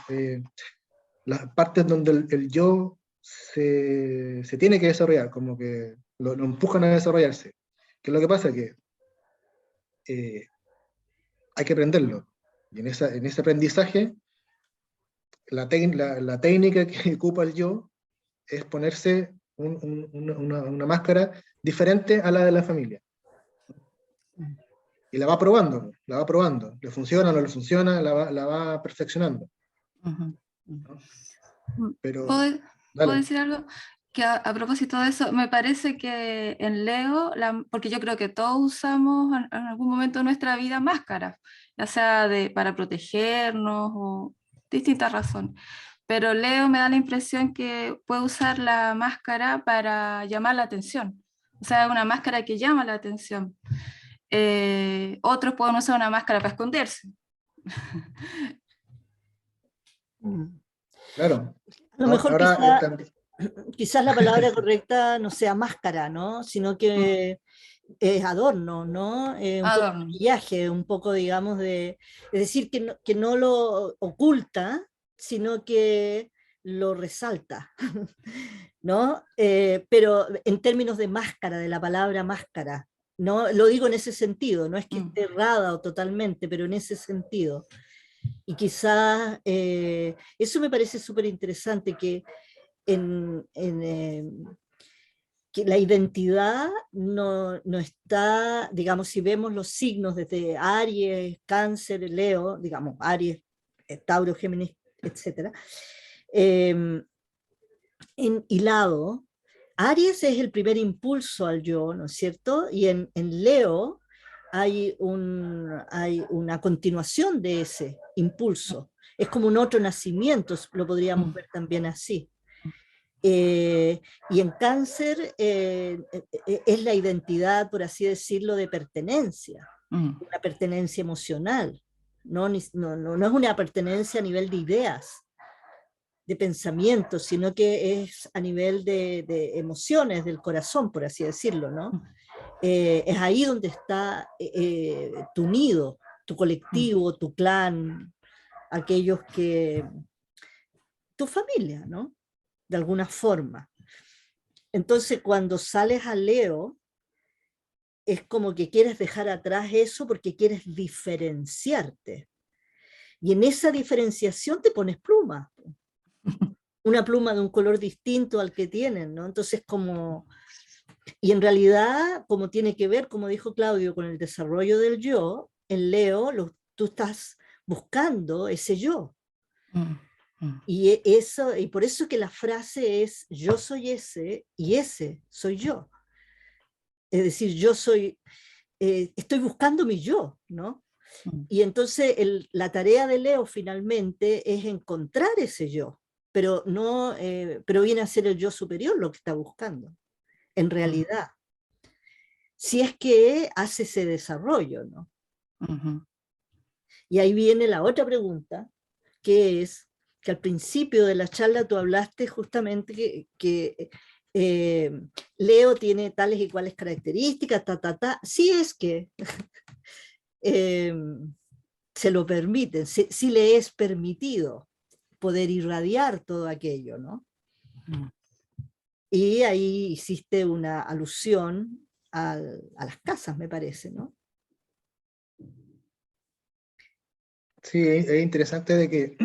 las partes donde el yo se tiene que desarrollar, como que lo empujan a desarrollarse. ¿Qué es lo que pasa? Que hay que aprenderlo. Y en ese aprendizaje, la técnica que ocupa el yo es ponerse una máscara diferente a la de la familia. Y la va probando, le funciona, no le funciona, la va perfeccionando. Ujú. ¿No? Pero, ¿Puedo dale. decir algo? Que a propósito de eso, me parece que en Leo, porque yo creo que todos usamos en algún momento de nuestra vida máscaras, ya sea para protegernos o distintas razones. Pero Leo me da la impresión que puede usar la máscara para llamar la atención. O sea, una máscara que llama la atención. Otros pueden usar una máscara para esconderse. Claro. A lo mejor Ahora, quizás la palabra correcta no sea máscara, ¿no? Sino que es adorno, ¿no? Un poco de Adorno. maquillaje, un poco, digamos, es decir, que no lo oculta, sino que lo resalta, ¿no? Pero en términos de máscara, de la palabra máscara, ¿no? Lo digo en ese sentido, no es que esté errada o totalmente, pero en ese sentido. Y quizás eso me parece súper interesante, que que la identidad no está, digamos, si vemos los signos desde Aries, Cáncer, Leo, digamos, Aries, Tauro, Géminis, etc. Hilado, Aries es el primer impulso al yo, ¿no es cierto? Y en Leo hay una continuación de ese impulso. Es como un otro nacimiento, lo podríamos ver también así. Y en Cáncer es la identidad, por así decirlo, de pertenencia, una pertenencia emocional, no es una pertenencia a nivel de ideas, de pensamientos, sino que es a nivel de emociones, del corazón, por así decirlo, ¿no? Es ahí donde está tu nido, tu colectivo, tu clan, aquellos que... tu familia, ¿no? De alguna forma. Entonces, cuando sales a Leo, es como que quieres dejar atrás eso porque quieres diferenciarte. Y en esa diferenciación te pones pluma. Una pluma de un color distinto al que tienen, ¿no? Entonces, como... Y en realidad, como tiene que ver, como dijo Claudio, con el desarrollo del yo, en Leo tú estás buscando ese yo. Y por eso que la frase es yo soy ese y ese soy yo. Es decir, yo soy, estoy buscando mi yo, ¿no? Y entonces la tarea de Leo finalmente es encontrar ese yo, pero no, pero viene a ser el yo superior lo que está buscando, en realidad. Si es que hace ese desarrollo, ¿no? Y ahí viene la otra pregunta, que es que al principio de la charla tú hablaste justamente que Leo tiene tales y cuales características, si es que se lo permiten, si le es permitido poder irradiar todo aquello, ¿no? Y ahí hiciste una alusión a las casas, me parece, ¿no? Sí, es interesante de que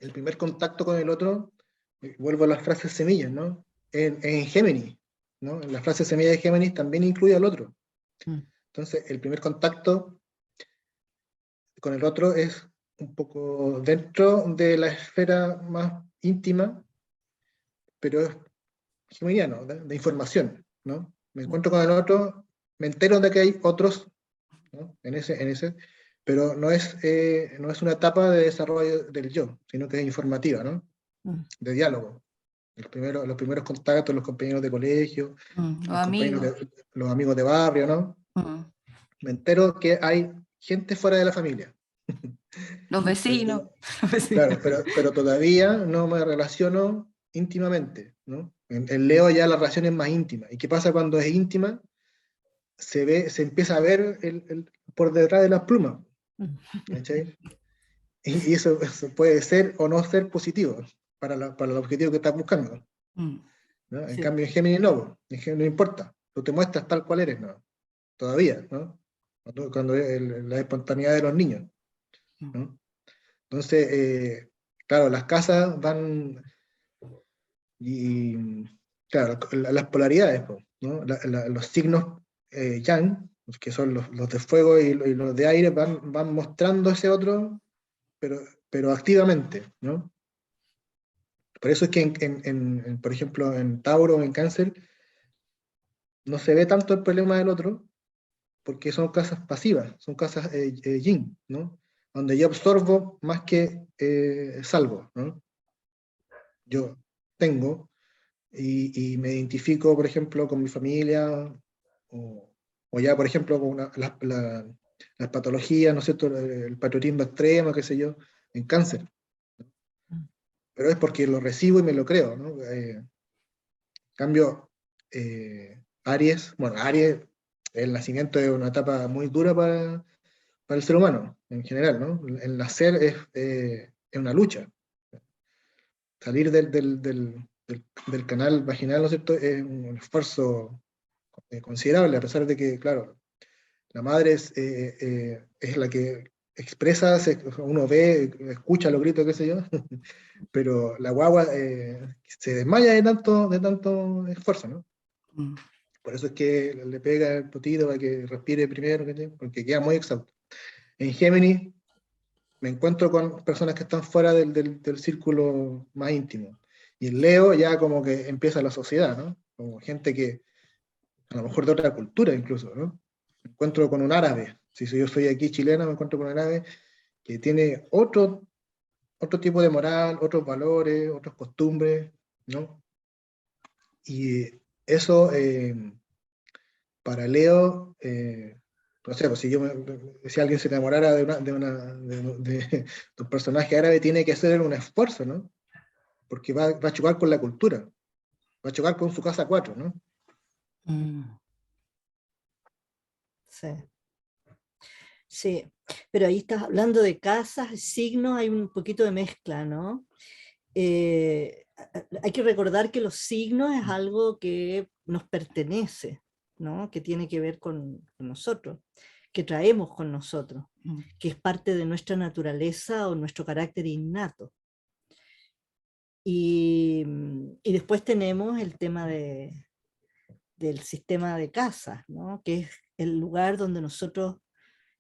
el primer contacto con el otro, vuelvo a las frases semillas, ¿no? En Géminis, ¿no? En las frases semillas de Géminis también incluye al otro. Entonces, el primer contacto con el otro es un poco dentro de la esfera más íntima, pero es geminiano, de información, ¿no? Me encuentro con el otro, me entero de que hay otros, ¿no? en ese, pero no es una etapa de desarrollo del yo, sino que es informativa, ¿no? De diálogo. Los primeros contactos, los compañeros de colegio, los amigos de barrio, ¿no? Me entero que hay gente fuera de la familia. Los vecinos. Los vecinos. Claro, pero todavía no me relaciono íntimamente, ¿no? En Leo ya la relación es más íntima. ¿Y qué pasa cuando es íntima? Se empieza a ver por detrás de las plumas, ¿cachai? Y eso puede ser o no ser positivo para el objetivo que estás buscando, Mm. ¿no? En Sí. cambio en Géminis no, en Géminis no importa, tú te muestras tal cual eres, ¿no? Todavía, ¿no? Cuando la espontaneidad de los niños, ¿no? Entonces, claro, las casas van, y claro, las polaridades, pues, ¿no? Los signos yang, que son los de fuego y los de aire, van mostrando ese otro, pero, pero activamente, ¿no? Por eso es que, por ejemplo, en Tauro o en Cáncer, no se ve tanto el problema del otro, porque son casas pasivas, son casas yin, ¿no? Donde yo absorbo más que salvo, ¿no? Yo tengo y me identifico, por ejemplo, con mi familia, o ya, por ejemplo, con las patologías, ¿no es cierto? El patriotismo extremo, qué sé yo, en Cáncer. Pero es porque lo recibo y me lo creo, ¿no? Cambio, Aries, bueno, Aries, el nacimiento es una etapa muy dura para el ser humano, en general, ¿no? El nacer es una lucha. Salir del canal vaginal, ¿no es cierto?, es un esfuerzo considerable, a pesar de que, claro, la madre es la que expresa, uno ve, escucha los gritos, qué sé yo, pero la guagua se desmaya de tanto esfuerzo, ¿no? Mm. Por eso es que le pega el potito para que respire primero, ¿cachai? Porque queda muy exhausto. En Géminis me encuentro con personas que están fuera del círculo más íntimo. Y en Leo ya como que empieza la sociedad, ¿no? Como gente que, a lo mejor de otra cultura incluso, ¿no? Me encuentro con un árabe. Si yo soy aquí chileno, me encuentro con un árabe que tiene otro tipo de moral, otros valores, otras costumbres, ¿no? Y eso, para Leo, no sé, pues si alguien se enamorara de un personaje árabe, tiene que hacer un esfuerzo, ¿no? Porque va a chocar con la cultura, va a chocar con su casa 4, ¿no? Mm. Sí. Sí, pero ahí estás hablando de casas, signos, hay un poquito de mezcla, ¿no? Hay que recordar que los signos es algo que nos pertenece, ¿no? Que tiene que ver con nosotros, que traemos con nosotros, Mm. que es parte de nuestra naturaleza o nuestro carácter innato. Y después tenemos el tema del sistema de casas, ¿no? Que es el lugar donde nosotros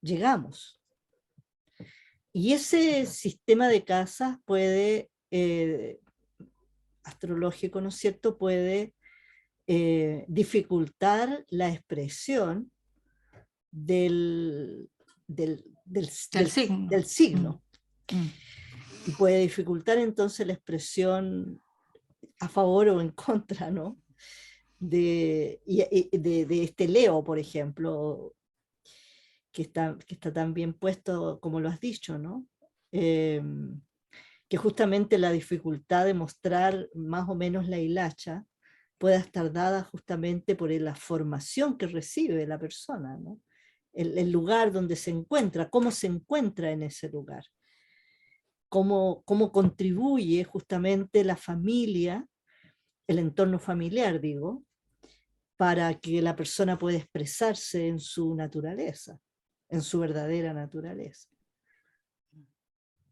llegamos. Y ese sistema de casas puede, astrológico, ¿no es cierto?, puede dificultar la expresión del, del, del, Del del, signo. del signo. Mm. Y puede dificultar entonces la expresión a favor o en contra, ¿no? De este Leo, por ejemplo, que está tan bien puesto como lo has dicho, ¿no? Que justamente la dificultad de mostrar más o menos la hilacha pueda estar dada justamente por la formación que recibe la persona, ¿no? El lugar donde se encuentra, cómo se encuentra en ese lugar, cómo contribuye justamente la familia, el entorno familiar, digo, para que la persona pueda expresarse en su naturaleza, en su verdadera naturaleza,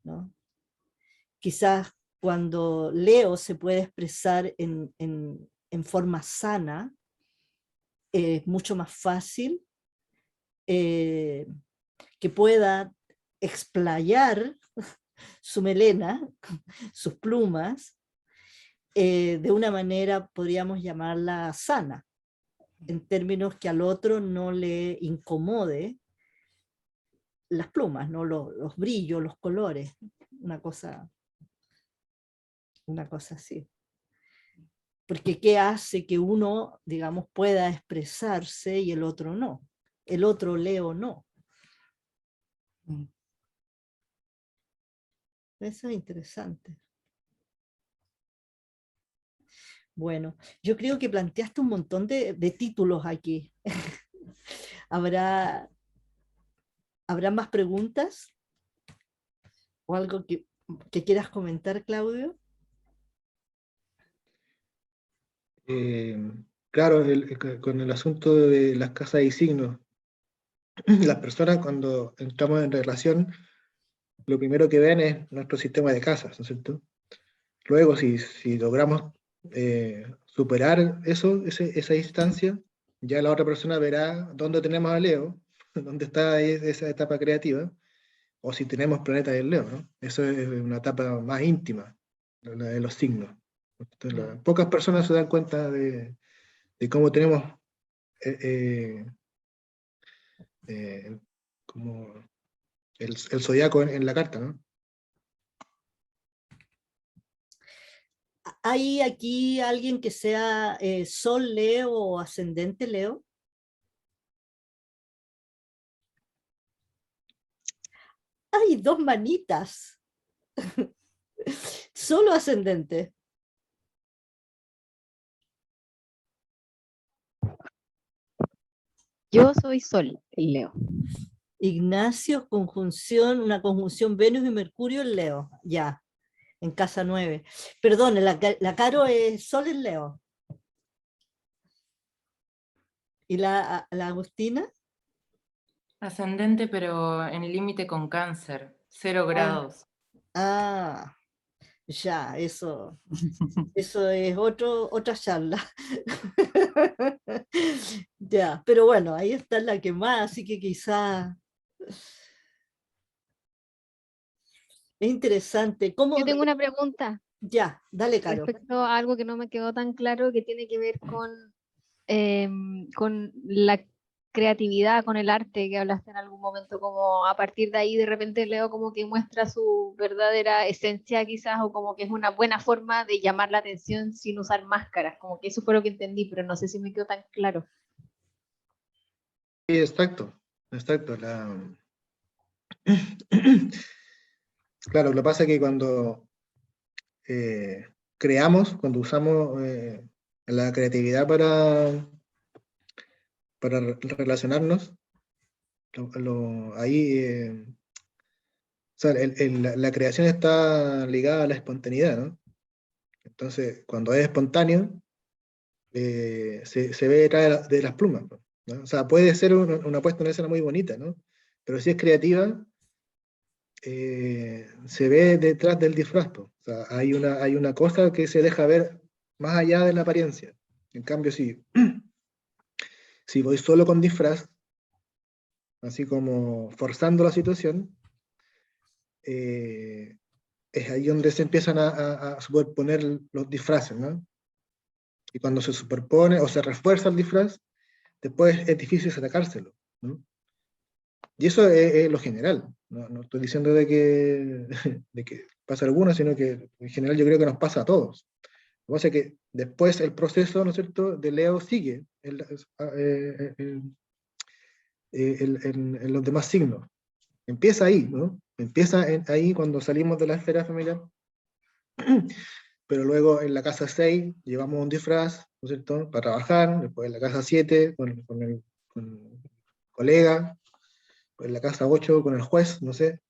¿no? Quizás cuando Leo se puede expresar en forma sana, es mucho más fácil que pueda explayar su melena, sus plumas, de una manera, podríamos llamarla sana, en términos que al otro no le incomode las plumas, ¿no? Los brillos, los colores, una cosa así. Porque ¿qué hace que uno, digamos, pueda expresarse y el otro no? El otro Leo no. Mm. Eso es interesante. Bueno, yo creo que planteaste un montón de títulos aquí. ¿Habrá más preguntas? ¿O algo que quieras comentar, Claudio? Claro, con el asunto de las casas y signos, las personas cuando entramos en relación, lo primero que ven es nuestro sistema de casas, ¿no es cierto? Luego, si logramos superar esa instancia, ya la otra persona verá dónde tenemos a Leo, dónde está esa etapa creativa, o si tenemos planetas en Leo, ¿no? Eso es una etapa más íntima, la de los signos. Entonces, pocas personas se dan cuenta de cómo tenemos eh, como el zodiaco en la carta, ¿no? ¿Hay aquí alguien que sea Sol Leo o ascendente Leo? ¡Ay, dos manitas! Solo ascendente. Yo soy Sol, el Leo. Ignacio, una conjunción Venus y Mercurio en Leo, ya, en casa 9. Perdón, la Caro es Sol en Leo. ¿Y la Agustina? Ascendente, pero en el límite con Cáncer, 0 grados. Ah, ya, eso es otra charla. Ya, pero bueno, ahí está la que más, así que quizá es interesante. ¿Cómo? Yo tengo una pregunta Ya, dale, Caro. respecto a algo que no me quedó tan claro, que tiene que ver con la creatividad, con el arte que hablaste en algún momento, como a partir de ahí de repente Leo como que muestra su verdadera esencia quizás, o como que es una buena forma de llamar la atención sin usar máscaras, como que eso fue lo que entendí, pero no sé si me quedó tan claro. Sí, exacto. Claro, lo que pasa es que cuando creamos, cuando usamos la creatividad para relacionarnos, ahí, o sea, la creación está ligada a la espontaneidad, ¿no? Entonces, cuando es espontáneo, se ve detrás de las plumas, ¿no? O sea, puede ser una puesta en escena muy bonita, ¿no? Pero si es creativa, se ve detrás del disfraz, po. O sea, hay una cosa que se deja ver más allá de la apariencia. En cambio, si voy solo con disfraz, así como forzando la situación, es ahí donde se empiezan a superponer los disfraces, ¿no? Y cuando se superpone o se refuerza el disfraz, después es difícil sacárselo, ¿no? Y eso es lo general. No estoy diciendo de que, de que pasa a algunos, sino que en general yo creo que nos pasa a todos. Lo que pasa es que después el proceso, ¿no es cierto?, de Leo sigue en los demás signos. Empieza ahí, ¿no? Empieza ahí cuando salimos de la esfera familiar, pero luego en la casa 6 llevamos un disfraz, ¿no es cierto?, para trabajar, después en la casa 7 con el colega, en la casa 8 con el juez, no sé.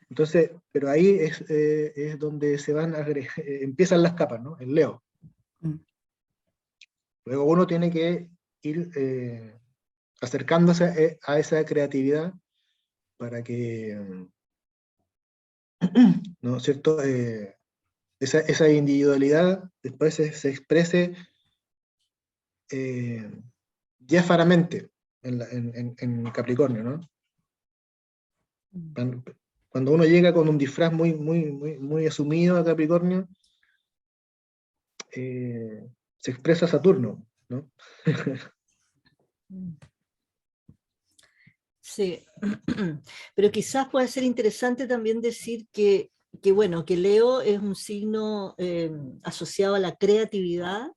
Entonces, pero ahí es donde se van empiezan las capas, ¿no? El Leo. Luego uno tiene que ir acercándose a esa creatividad para que, ¿no es cierto?, esa individualidad después se exprese diáfanamente en Capricornio, ¿no? Cuando uno llega con un disfraz muy asumido a Capricornio, se expresa Saturno, ¿no? Sí, pero quizás puede ser interesante también decir bueno, que Leo es un signo asociado a la creatividad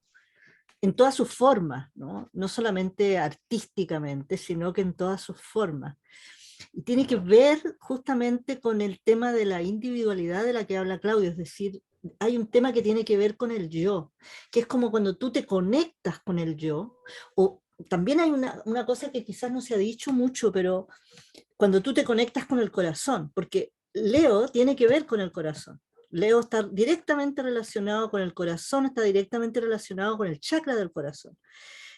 en todas sus formas, ¿no? No solamente artísticamente, sino que en todas sus formas. Y tiene que ver justamente con el tema de la individualidad de la que habla Claudio, es decir, hay un tema que tiene que ver con el yo, que es como cuando tú te conectas con el yo, o también hay una cosa que quizás no se ha dicho mucho, pero cuando tú te conectas con el corazón, porque Leo tiene que ver con el corazón. Leo está directamente relacionado con el corazón, está directamente relacionado con el chakra del corazón.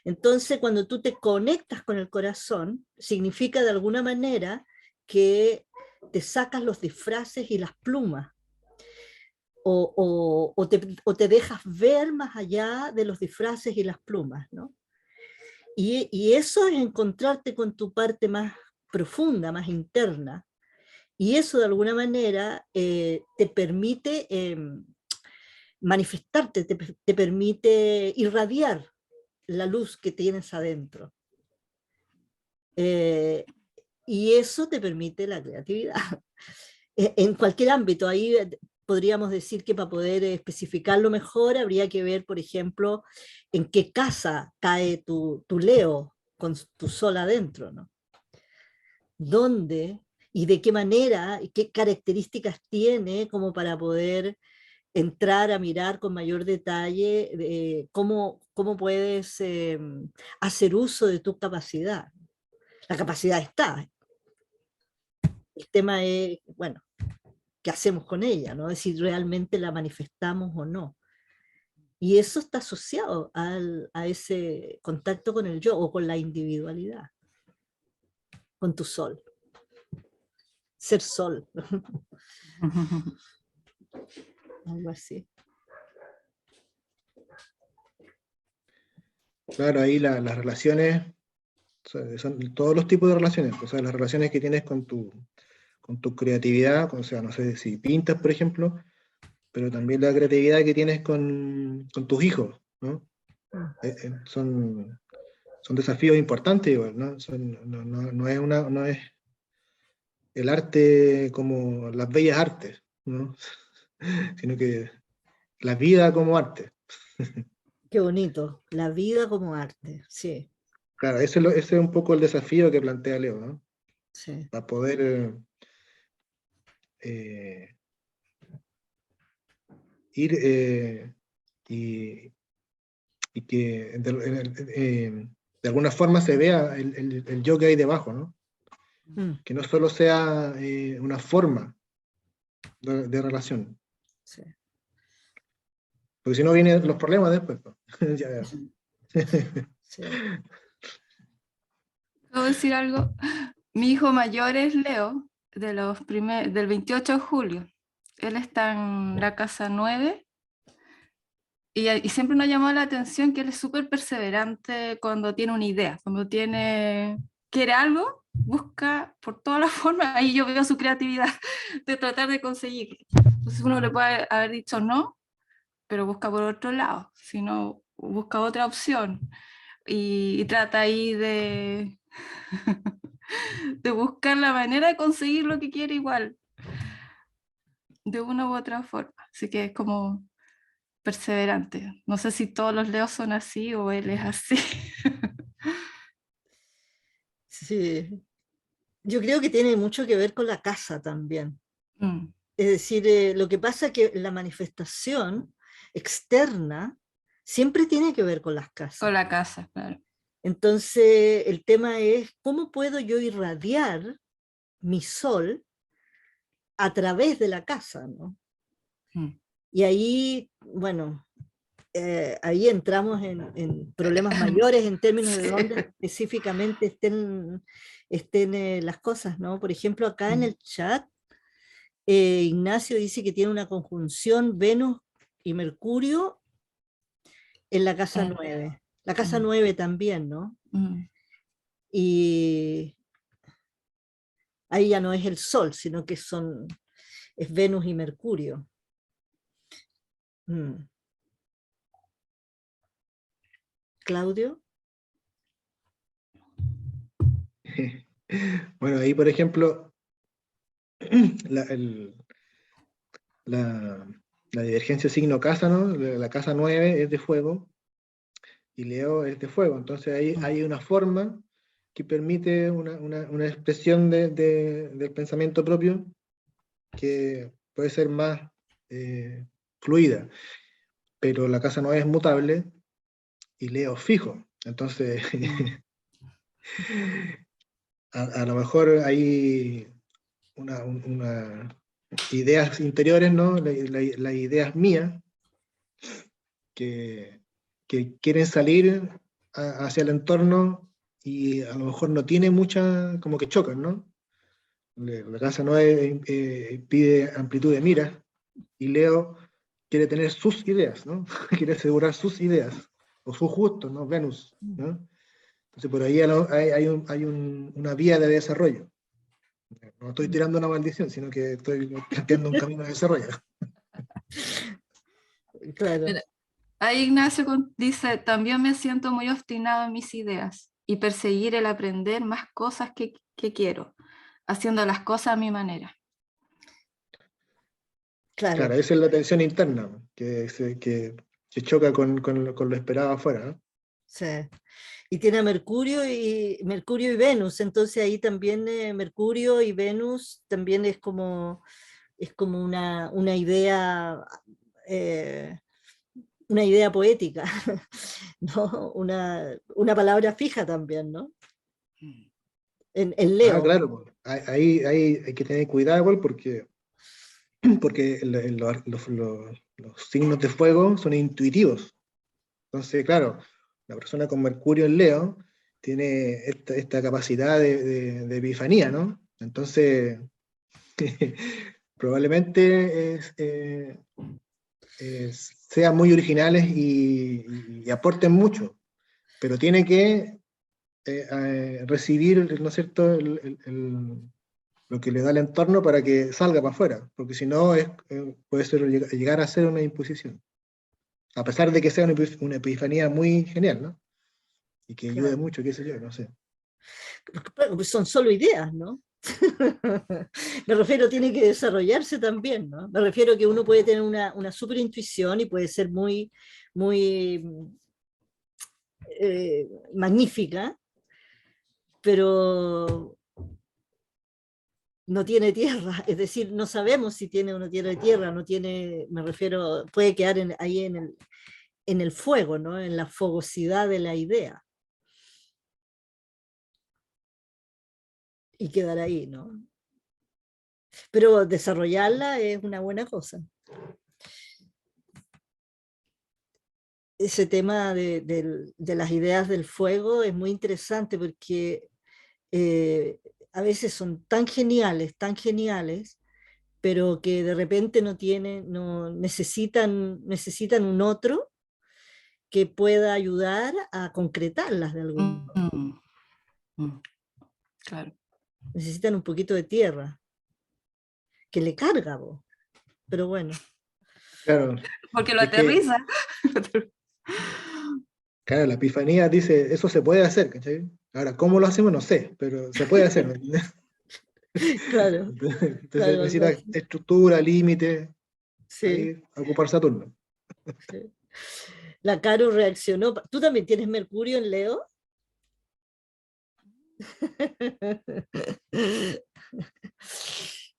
Entonces, cuando tú te conectas con el corazón, significa de alguna manera que te sacas los disfraces y las plumas, o te dejas ver más allá de los disfraces y las plumas, ¿no? Y eso es encontrarte con tu parte más profunda, más interna, y eso de alguna manera te permite manifestarte, te permite irradiar la luz que tienes adentro. Y eso te permite la creatividad. En cualquier ámbito, ahí podríamos decir que para poder especificarlo mejor habría que ver, por ejemplo, en qué casa cae tu Leo con tu sol adentro, ¿no? ¿Dónde y de qué manera y qué características tiene como para poder entrar a mirar con mayor detalle cómo puedes hacer uso de tu capacidad? La capacidad está. El tema es, bueno, ¿qué hacemos con ella? ¿No? Es si realmente la manifestamos o no. Y eso está asociado a ese contacto con el yo o con la individualidad, con tu sol. Ser sol. Algo así. Claro, ahí las relaciones, son todos los tipos de relaciones, o sea, las relaciones que tienes con tu creatividad, o sea, no sé si pintas, por ejemplo, pero también la creatividad que tienes con tus hijos, ¿no? Son desafíos importantes igual, ¿no? No es el arte como las bellas artes, ¿no? Sino que la vida como arte. Qué bonito, la vida como arte, sí, Claro, ese es un poco el desafío que plantea Leo, ¿no? sí. Para poder eh, ir y que de alguna forma se vea el yo que hay debajo, ¿no? Que no solo sea una forma de relación, Sí. porque si no vienen los problemas después, ¿no? Ya. Sí. ¿Puedo decir algo? Mi hijo mayor es Leo, del 28 de julio. Él está en la casa 9 y siempre nos ha llamado la atención que él es súper perseverante cuando tiene una idea, quiere algo, busca por todas las formas, ahí yo veo su creatividad de tratar de conseguirlo. Entonces uno le puede haber dicho no, pero busca por otro lado, si no, busca otra opción y trata ahí de, de buscar la manera de conseguir lo que quiere igual, de una u otra forma. Así que es como perseverante. No sé si todos los leos son así o él es así. Sí. Yo creo que tiene mucho que ver con la casa también. Mm, Es decir, lo que pasa es que la manifestación externa siempre tiene que ver con las casas. con la casa, claro. Entonces, el tema es cómo puedo yo irradiar mi sol a través de la casa, ¿no? Mm. Y ahí, bueno, ahí entramos en problemas mayores en términos de Sí. dónde específicamente estén las cosas, ¿no? Por ejemplo, acá en el chat, Ignacio dice que tiene una conjunción Venus y Mercurio en la casa 9. La casa 9 también, ¿no? Mm. Y ahí ya no es el Sol, sino que es Venus y Mercurio. Mm. ¿Claudio? Bueno, ahí por ejemplo, la, la, la divergencia signo-casa, ¿no? La casa 9 es de fuego y Leo es de fuego. Entonces ahí hay una forma que permite una expresión del pensamiento propio que puede ser más fluida, pero la casa 9 es mutable y Leo fijo, entonces a lo mejor hay una ideas interiores, ¿no? Las ideas mías que quieren salir hacia el entorno y a lo mejor no tiene mucha, como que chocan, ¿no? La casa 9 pide amplitud de mira y Leo quiere tener sus ideas, ¿no? Quiere asegurar sus ideas o sus gustos, ¿no? Venus, ¿no? Entonces por ahí hay una vía de desarrollo. No estoy tirando una maldición, sino que estoy planteando un camino de desarrollo. Claro. Mira, ahí Ignacio dice, también me siento muy obstinado en mis ideas y perseguir el aprender más cosas que quiero, haciendo las cosas a mi manera. Claro. Claro, esa es la tensión interna que choca con lo esperado afuera, ¿no? Sí. Y tiene a Mercurio y Venus, entonces ahí también Mercurio y Venus también es como una idea poética, ¿no? Una palabra fija también, ¿no? En Leo. Claro, pues, ahí hay que tener cuidado igual porque los signos de fuego son intuitivos. Entonces, claro, la persona con Mercurio en Leo tiene esta capacidad de epifanía, ¿no? Entonces, probablemente sean muy originales y aporten mucho, pero tiene que recibir, ¿no es cierto?, lo que le da el entorno para que salga para afuera, porque si no puede llegar a ser una imposición, a pesar de que sea una epifanía muy genial, ¿no? Y que ayude Claro. mucho, qué sé yo, no sé. Pues son solo ideas, ¿no? Me refiero, tiene que desarrollarse también, ¿no? Me refiero que uno puede tener una super intuición y puede ser muy, muy magnífica, pero no tiene tierra, es decir, no sabemos si tiene o no tiene tierra, no tiene, me refiero, puede quedar ahí en el fuego, ¿no? En la fogosidad de la idea. Y quedar ahí, ¿no? Pero desarrollarla es una buena cosa. Ese tema de las ideas del fuego es muy interesante porque a veces son tan geniales, pero que de repente no necesitan un otro que pueda ayudar a concretarlas de algún modo. Claro. Necesitan un poquito de tierra, que le carga, vos. Pero bueno. Claro, Porque lo es que, aterriza. claro, la epifanía dice, eso se puede hacer, ¿cachai? Ahora, ¿cómo lo hacemos? No sé, pero se puede hacer, ¿me entiendes? Claro, Entonces claro, algo necesita así. estructura, límite, Sí, ahí ocupar Saturno. sí. La Caro reaccionó. ¿Tú también tienes Mercurio en Leo?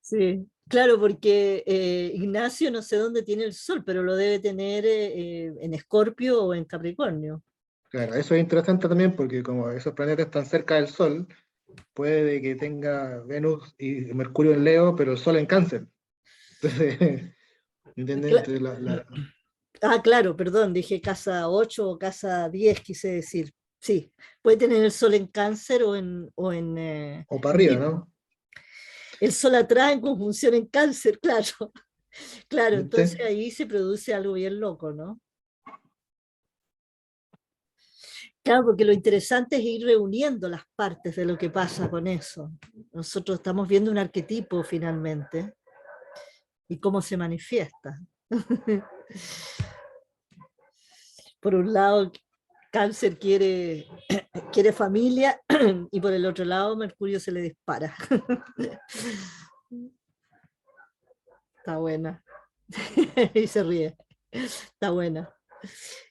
Sí, claro, porque Ignacio no sé dónde tiene el Sol, pero lo debe tener en Escorpio o en Capricornio. Claro, eso es interesante también porque como esos planetas están cerca del Sol, puede que tenga Venus y Mercurio en Leo, pero el Sol en Cáncer. Entonces, ¿me entiendes? Cla- Entonces, claro, perdón, dije casa 8 o casa 10, quise decir. Sí, puede tener el Sol en Cáncer o para en arriba, Virgo. ¿no? El Sol atrás en conjunción en Cáncer, claro. Claro, entonces ¿Viste? ahí se produce algo bien loco, ¿no? Claro, porque lo interesante es ir reuniendo las partes de lo que pasa con eso. Nosotros estamos viendo un arquetipo finalmente y cómo se manifiesta. Por un lado, Cáncer quiere familia y por el otro lado, Mercurio se le dispara. Está buena. Y se ríe. Está buena.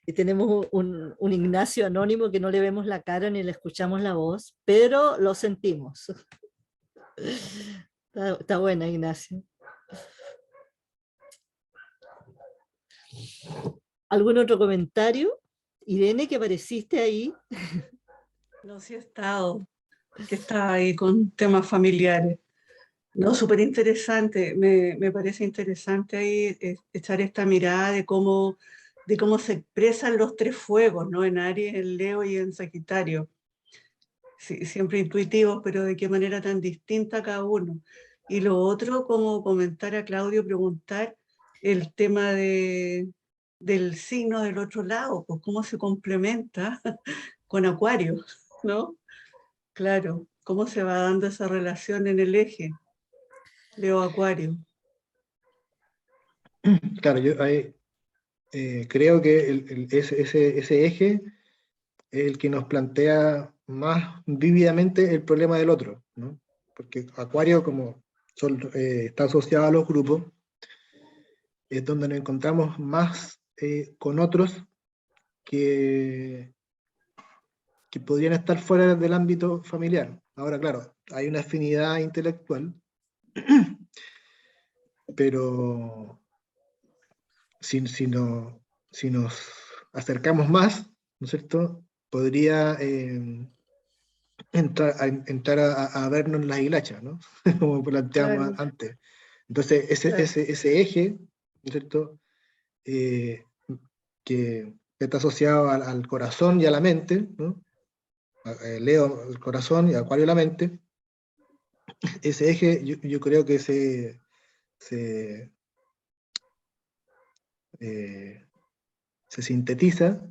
Y tenemos un Ignacio anónimo que no le vemos la cara ni le escuchamos la voz, pero lo sentimos. Está buena, Ignacio. ¿Algún otro comentario? Irene, que apareciste ahí. No, sí he estado, que estaba ahí con temas familiares. No, súper interesante. Me parece interesante ahí echar esta mirada de cómo se expresan los tres fuegos, ¿no? En Aries, en Leo y en Sagitario. Sí, siempre intuitivos, pero de qué manera tan distinta cada uno. Y lo otro, como comentar a Claudio, preguntar el tema del signo del otro lado, pues cómo se complementa con Acuario, ¿no? Claro, cómo se va dando esa relación en el eje Leo-Acuario. Claro, yo ahí, creo que ese eje es el que nos plantea más vívidamente el problema del otro, ¿no? Porque Acuario, como está asociado a los grupos, es donde nos encontramos más con otros que podrían estar fuera del ámbito familiar. Ahora, claro, hay una afinidad intelectual, pero si nos acercamos más, ¿no es cierto?, podría entrar a vernos en las hilachas, ¿no? Como planteamos Claro, antes. Entonces, claro. ese eje, ¿no es cierto?, que está asociado al corazón y a la mente, ¿no? Leo el corazón y Acuario la mente, ese eje yo creo que eh, se sintetiza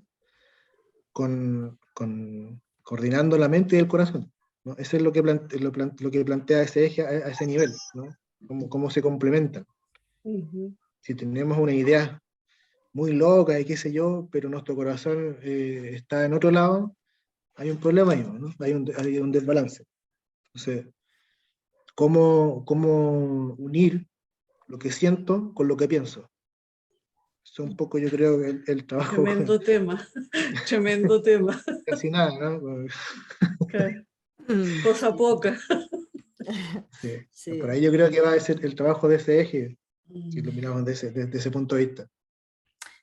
coordinando la mente y el corazón, ¿no? Eso es lo que, lo que plantea ese eje a ese nivel, ¿no? Cómo se complementan. Ujú. Si tenemos una idea muy loca y qué sé yo, pero nuestro corazón está en otro lado, hay un problema ahí, ¿no? Hay un desbalance. Entonces, ¿cómo unir lo que siento con lo que pienso? Eso es un poco, yo creo, el trabajo Tremendo tema, tremendo tema. casi nada, ¿no? Claro. Mm, Cosa poca. Sí. Por sí. ahí yo creo que va a ser el trabajo de ese eje, si lo Mm. miramos desde ese punto de vista.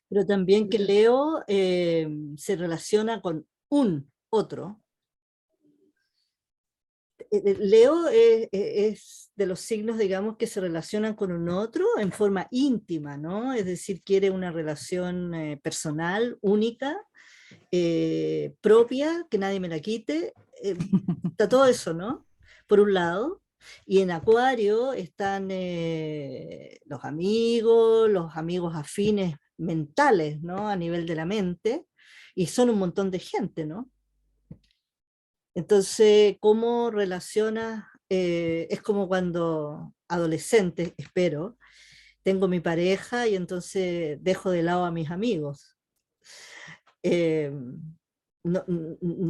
Pero también que Leo se relaciona con un otro. Leo es de los signos, digamos, que se relacionan con un otro en forma íntima, ¿no? Es decir, quiere una relación personal, única, propia, que nadie me la quite. Está todo eso, ¿no? Por un lado. Y en Acuario están los amigos afines mentales, ¿no? A nivel de la mente. Y son un montón de gente, ¿no? Entonces, ¿cómo relacionas? Es como cuando adolescente, espero, tengo mi pareja y entonces dejo de lado a mis amigos. Eh,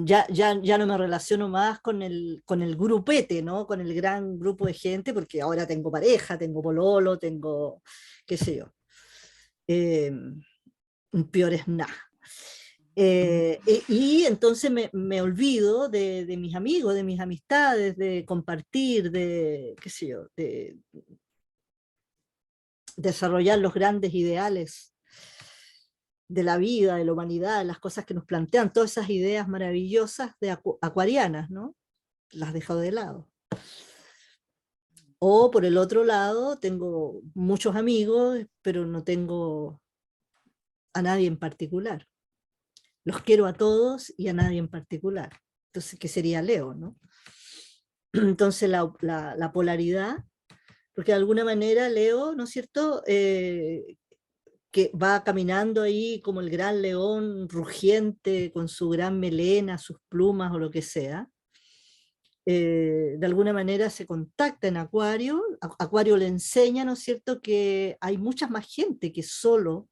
ya no me relaciono más con el grupete, ¿no? Con el gran grupo de gente, porque ahora tengo pareja, tengo pololo, tengo, qué sé yo. Eh, Peor es nada. Y entonces me olvido de mis amigos, de mis amistades, de compartir, de, qué sé yo, de desarrollar los grandes ideales de la vida, de la humanidad, de las cosas que nos plantean, todas esas ideas maravillosas de acuarianas, ¿no? Las dejo de lado. O por el otro lado, tengo muchos amigos, pero no tengo a nadie en particular. Los quiero a todos y a nadie en particular. Entonces, ¿qué sería Leo, no? Entonces, la polaridad, porque de alguna manera Leo, ¿no es cierto?, que va caminando ahí como el gran león rugiente con su gran melena, sus plumas o lo que sea, de alguna manera se contacta en Acuario, Acuario le enseña, ¿no es cierto?, que hay mucha más gente que solo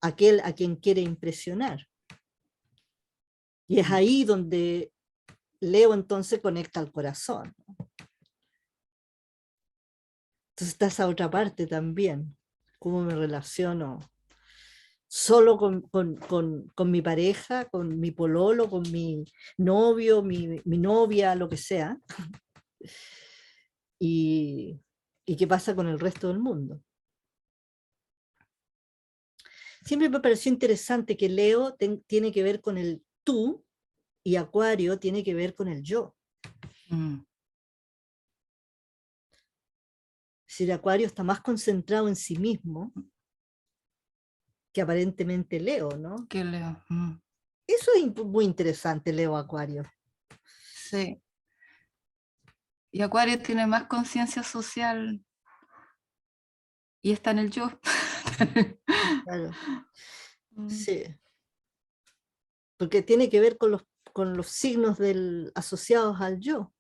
aquel a quien quiere impresionar. Y es ahí donde Leo entonces conecta al corazón. Entonces está esa otra parte también, cómo me relaciono solo con mi pareja, con mi pololo, con mi novio, mi novia, lo que sea. Y qué pasa con el resto del mundo. Siempre me pareció interesante que Leo tiene que ver con el tú y Acuario tiene que ver con el yo. Mm. Es decir, Acuario está más concentrado en sí mismo que aparentemente Leo, ¿no? ¿Qué leo? Mm. Eso es muy interesante, Leo Acuario. Sí. Y Acuario tiene más conciencia social y está en el yo. Claro, Mm. sí. Porque tiene que ver con los signos asociados al yo.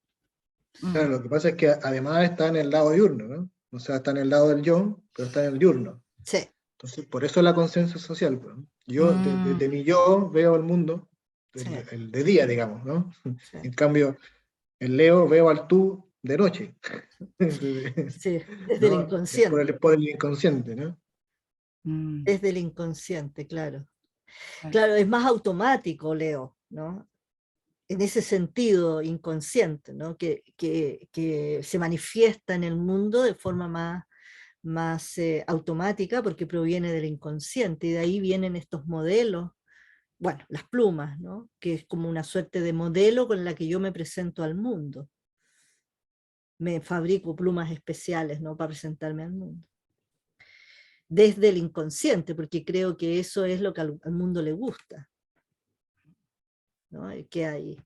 Claro, lo que pasa es que además está en el lado diurno, ¿no? O sea, está en el lado del yo, pero está en el diurno. Sí, Entonces, por eso la conciencia social, pues, ¿no? Yo, desde mi yo, veo el mundo, sí, el de día, digamos, ¿no? sí. En cambio, el Leo veo al tú de noche. Sí, desde el ¿No? inconsciente. Por el inconsciente, ¿no? Mm. Desde el inconsciente, claro. Claro. Claro, es más automático, Leo, ¿no? En ese sentido inconsciente, ¿no? Que se manifiesta en el mundo de forma más automática porque proviene del inconsciente y de ahí vienen estos modelos, bueno, las plumas, ¿no? Que es como una suerte de modelo con la que yo me presento al mundo. Me fabrico plumas especiales, ¿no? Para presentarme al mundo. Desde el inconsciente, porque creo que eso es lo que al mundo le gusta, ¿no? Que hay.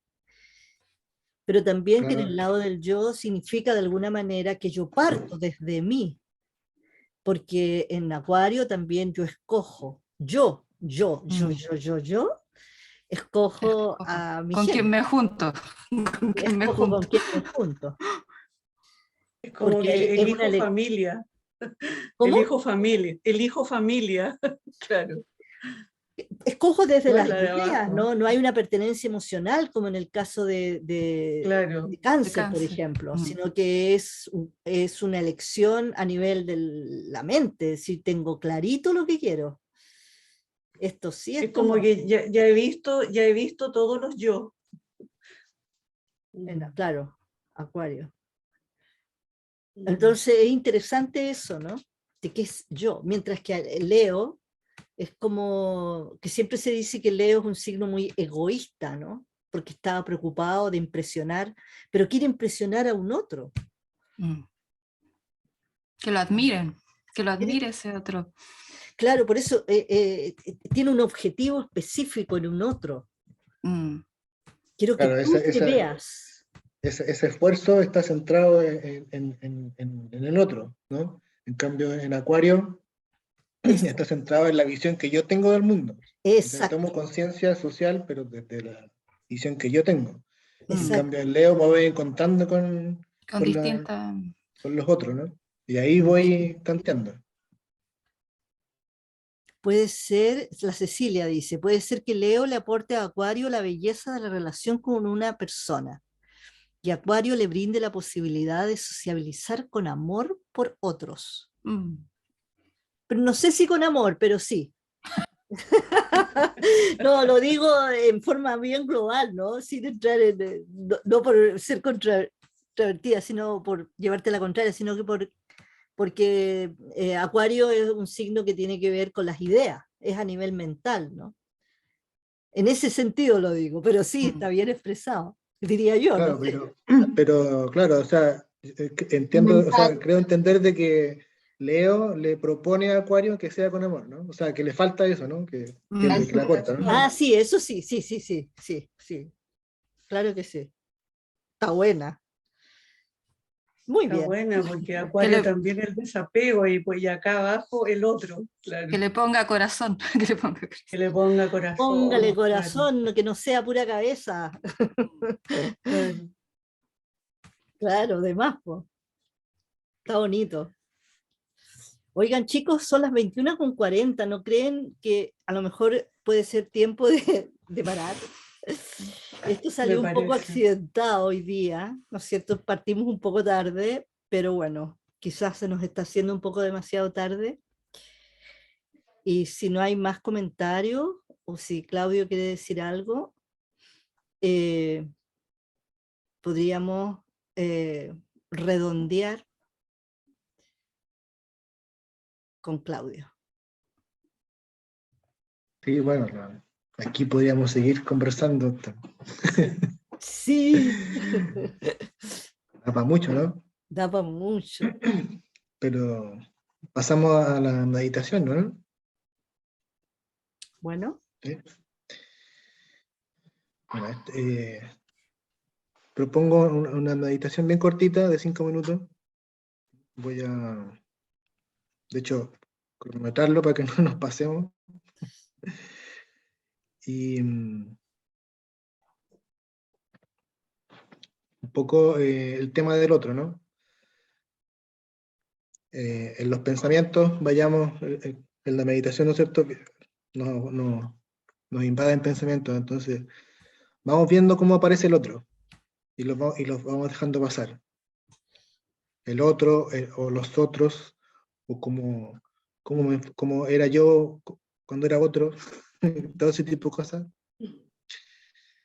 Pero también que en Claro. el lado del yo significa de alguna manera que yo parto desde mí, porque en Acuario también yo escojo, escojo a mi ¿Con quién género, me junto? ¿Con quién me escojo con junto? quién me junto, Es como porque que es una elijo familia, ¿Cómo? elijo familia, claro, Escojo desde no es las la de ideas, abajo, ¿no? No hay una pertenencia emocional como en el caso claro. de De cáncer, por cáncer. ejemplo, Mm. sino que es una elección a nivel de la mente, si tengo clarito lo que quiero. Esto sí, Es esto como no. que ya he visto todos los yo. Claro, Acuario. Mm. Entonces es interesante eso, ¿no? De qué es yo, mientras que Leo es como que siempre se dice que Leo es un signo muy egoísta, ¿no? Porque estaba preocupado de impresionar, pero quiere impresionar a un otro. Mm. Que lo admire ese otro. Claro, por eso tiene un objetivo específico en un otro. Mm. Quiero que Claro, tú te veas. ese esfuerzo está centrado en el otro, ¿no? En cambio, en Acuario está centrado en la visión que yo tengo del mundo. O sea, tomo Exacto, conciencia social, pero desde la visión que yo tengo. En Mm. exacto. cambio, en Leo me voy encontrando Con distintas... con los otros, ¿no? Y ahí voy tanteando. Puede ser, la Cecilia dice, puede ser que Leo le aporte a Acuario la belleza de la relación con una persona y Acuario le brinde la posibilidad de sociabilizar con amor por otros. Mm. Pero no sé si con amor, pero sí. No, lo digo en forma bien global, ¿no? Sin entrar no por ser controvertida, sino por llevarte la contraria, sino que porque Acuario es un signo que tiene que ver con las ideas, es a nivel mental, ¿no? En ese sentido lo digo, pero sí, está bien expresado, diría yo, no Claro, sé. pero claro, o sea, entiendo, o sea, creo entender de que Leo le propone a Acuario que sea con amor, ¿no? O sea, que le falta eso, ¿no? Que le aporta, ¿no? Ah, sí, eso sí, sí. Claro que sí. Está buena. Muy Está bien. buena, porque Que Acuario también el desapego y pues y acá abajo el otro, claro, le ponga corazón. Que le ponga corazón. que le ponga corazón, Póngale claro, corazón, que no sea pura cabeza. claro. Claro, de más, po. Está bonito. Oigan, chicos, son las 21:40. ¿No creen que a lo mejor puede ser tiempo de parar? Esto Me salió un poco parece. accidentado hoy día, ¿no es cierto? Partimos un poco tarde, pero bueno, quizás se nos está haciendo un poco demasiado tarde. Y si no hay más comentarios, o si Claudio quiere decir algo, podríamos redondear con Claudio. Sí, bueno, aquí podríamos seguir conversando. Sí, Da para mucho, ¿no? da para mucho. Pero pasamos a la meditación, ¿no? Bueno, Sí. Bueno, propongo una meditación bien cortita de 5 minutos. Voy a, de hecho, cronometrarlo para que no nos pasemos. Y un poco el tema del otro, ¿no? En los pensamientos, vayamos, en la meditación, ¿no es cierto? Que nos invaden pensamientos, entonces vamos viendo cómo aparece el otro y los vamos dejando pasar. El otro o los otros, o como era yo cuando era otro, todo ese tipo de cosas.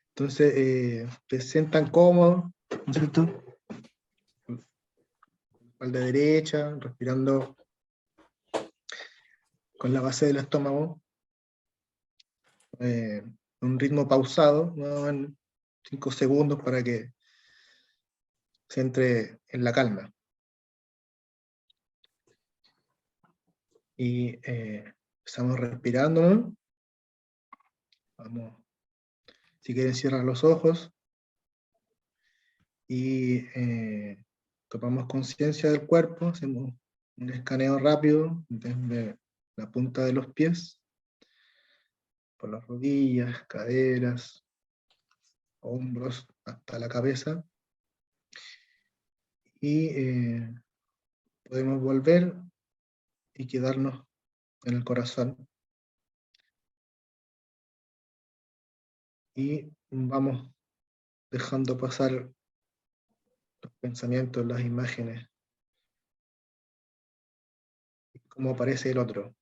Entonces, se sientan cómodos, ¿no es cierto? Espalda derecha, respirando con la base del estómago, un ritmo pausado, ¿no? En 5 segundos para que se entre en la calma. Y estamos respirando, ¿no? Vamos, si quieren cierran los ojos y tomamos conciencia del cuerpo, hacemos un escaneo rápido desde la punta de los pies, por las rodillas, caderas, hombros, hasta la cabeza. Y podemos volver y quedarnos en el corazón. Y vamos dejando pasar los pensamientos, las imágenes, cómo aparece el otro.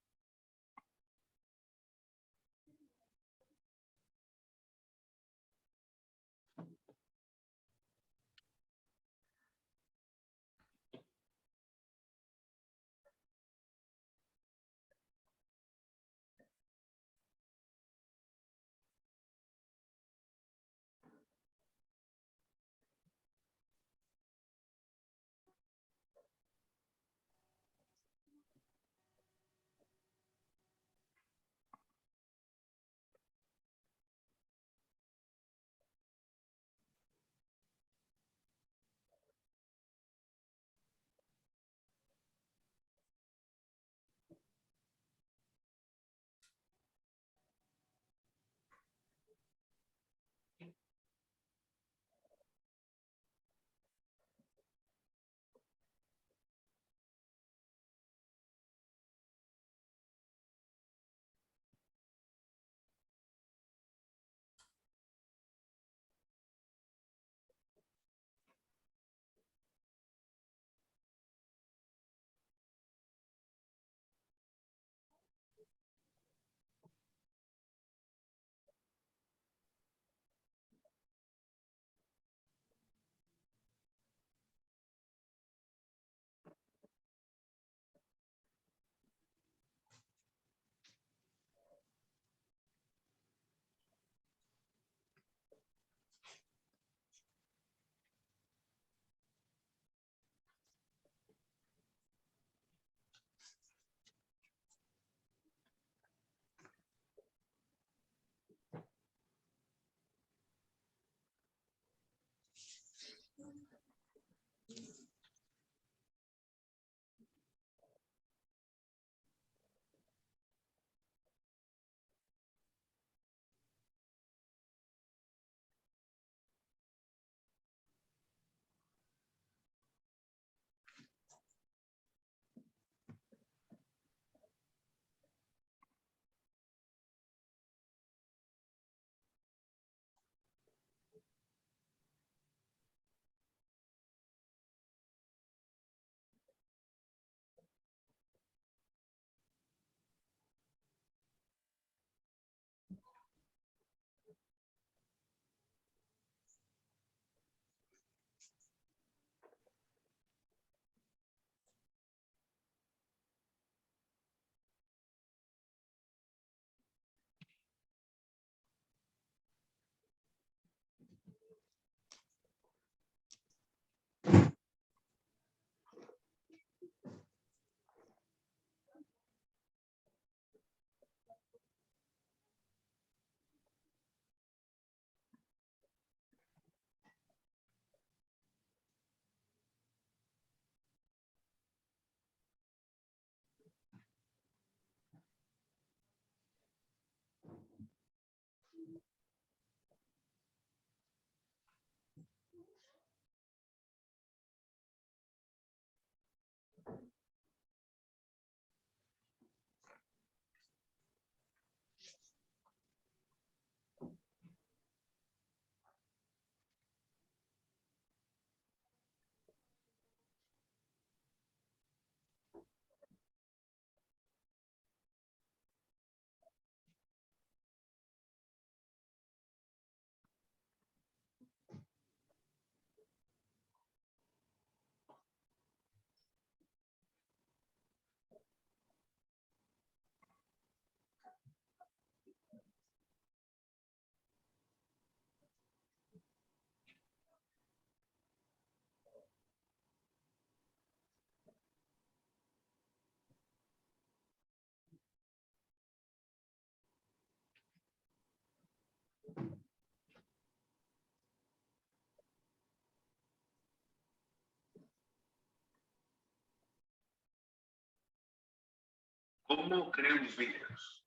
¿Cómo creo mis vídeos?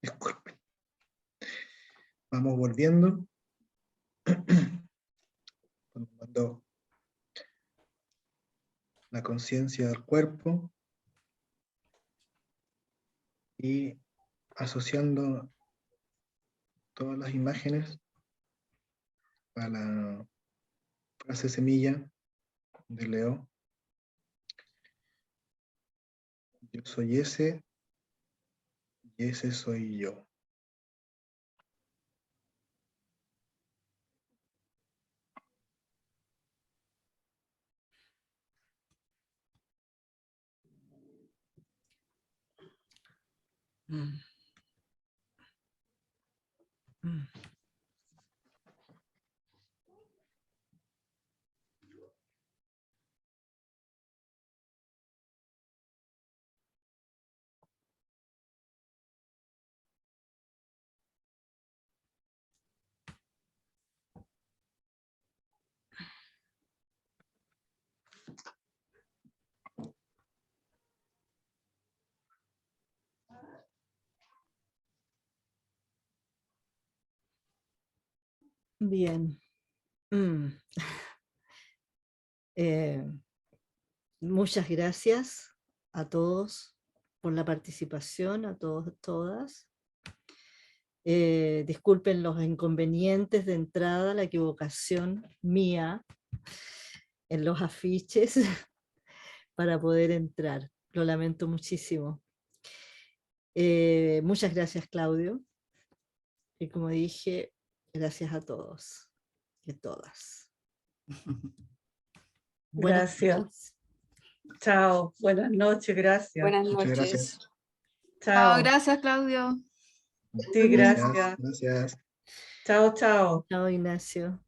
Disculpen. Vamos volviendo. Tomando la conciencia del cuerpo y asociando todas las imágenes a la frase semilla de Leo. Yo soy ese y ese soy yo. Mm. Mm. Bien. Mm. Muchas gracias a todos por la participación, a todos, todas. Disculpen los inconvenientes de entrada, la equivocación mía en los afiches para poder entrar. Lo lamento muchísimo. Muchas gracias, Claudio. Y como dije, gracias a todos y a todas. Buenas Gracias. noches. Chao. Buenas noches. Gracias. Buenas Muchas noches. gracias. Chao. Gracias, Claudio. Sí, gracias. Gracias. Chao, chao. Chao, Ignacio.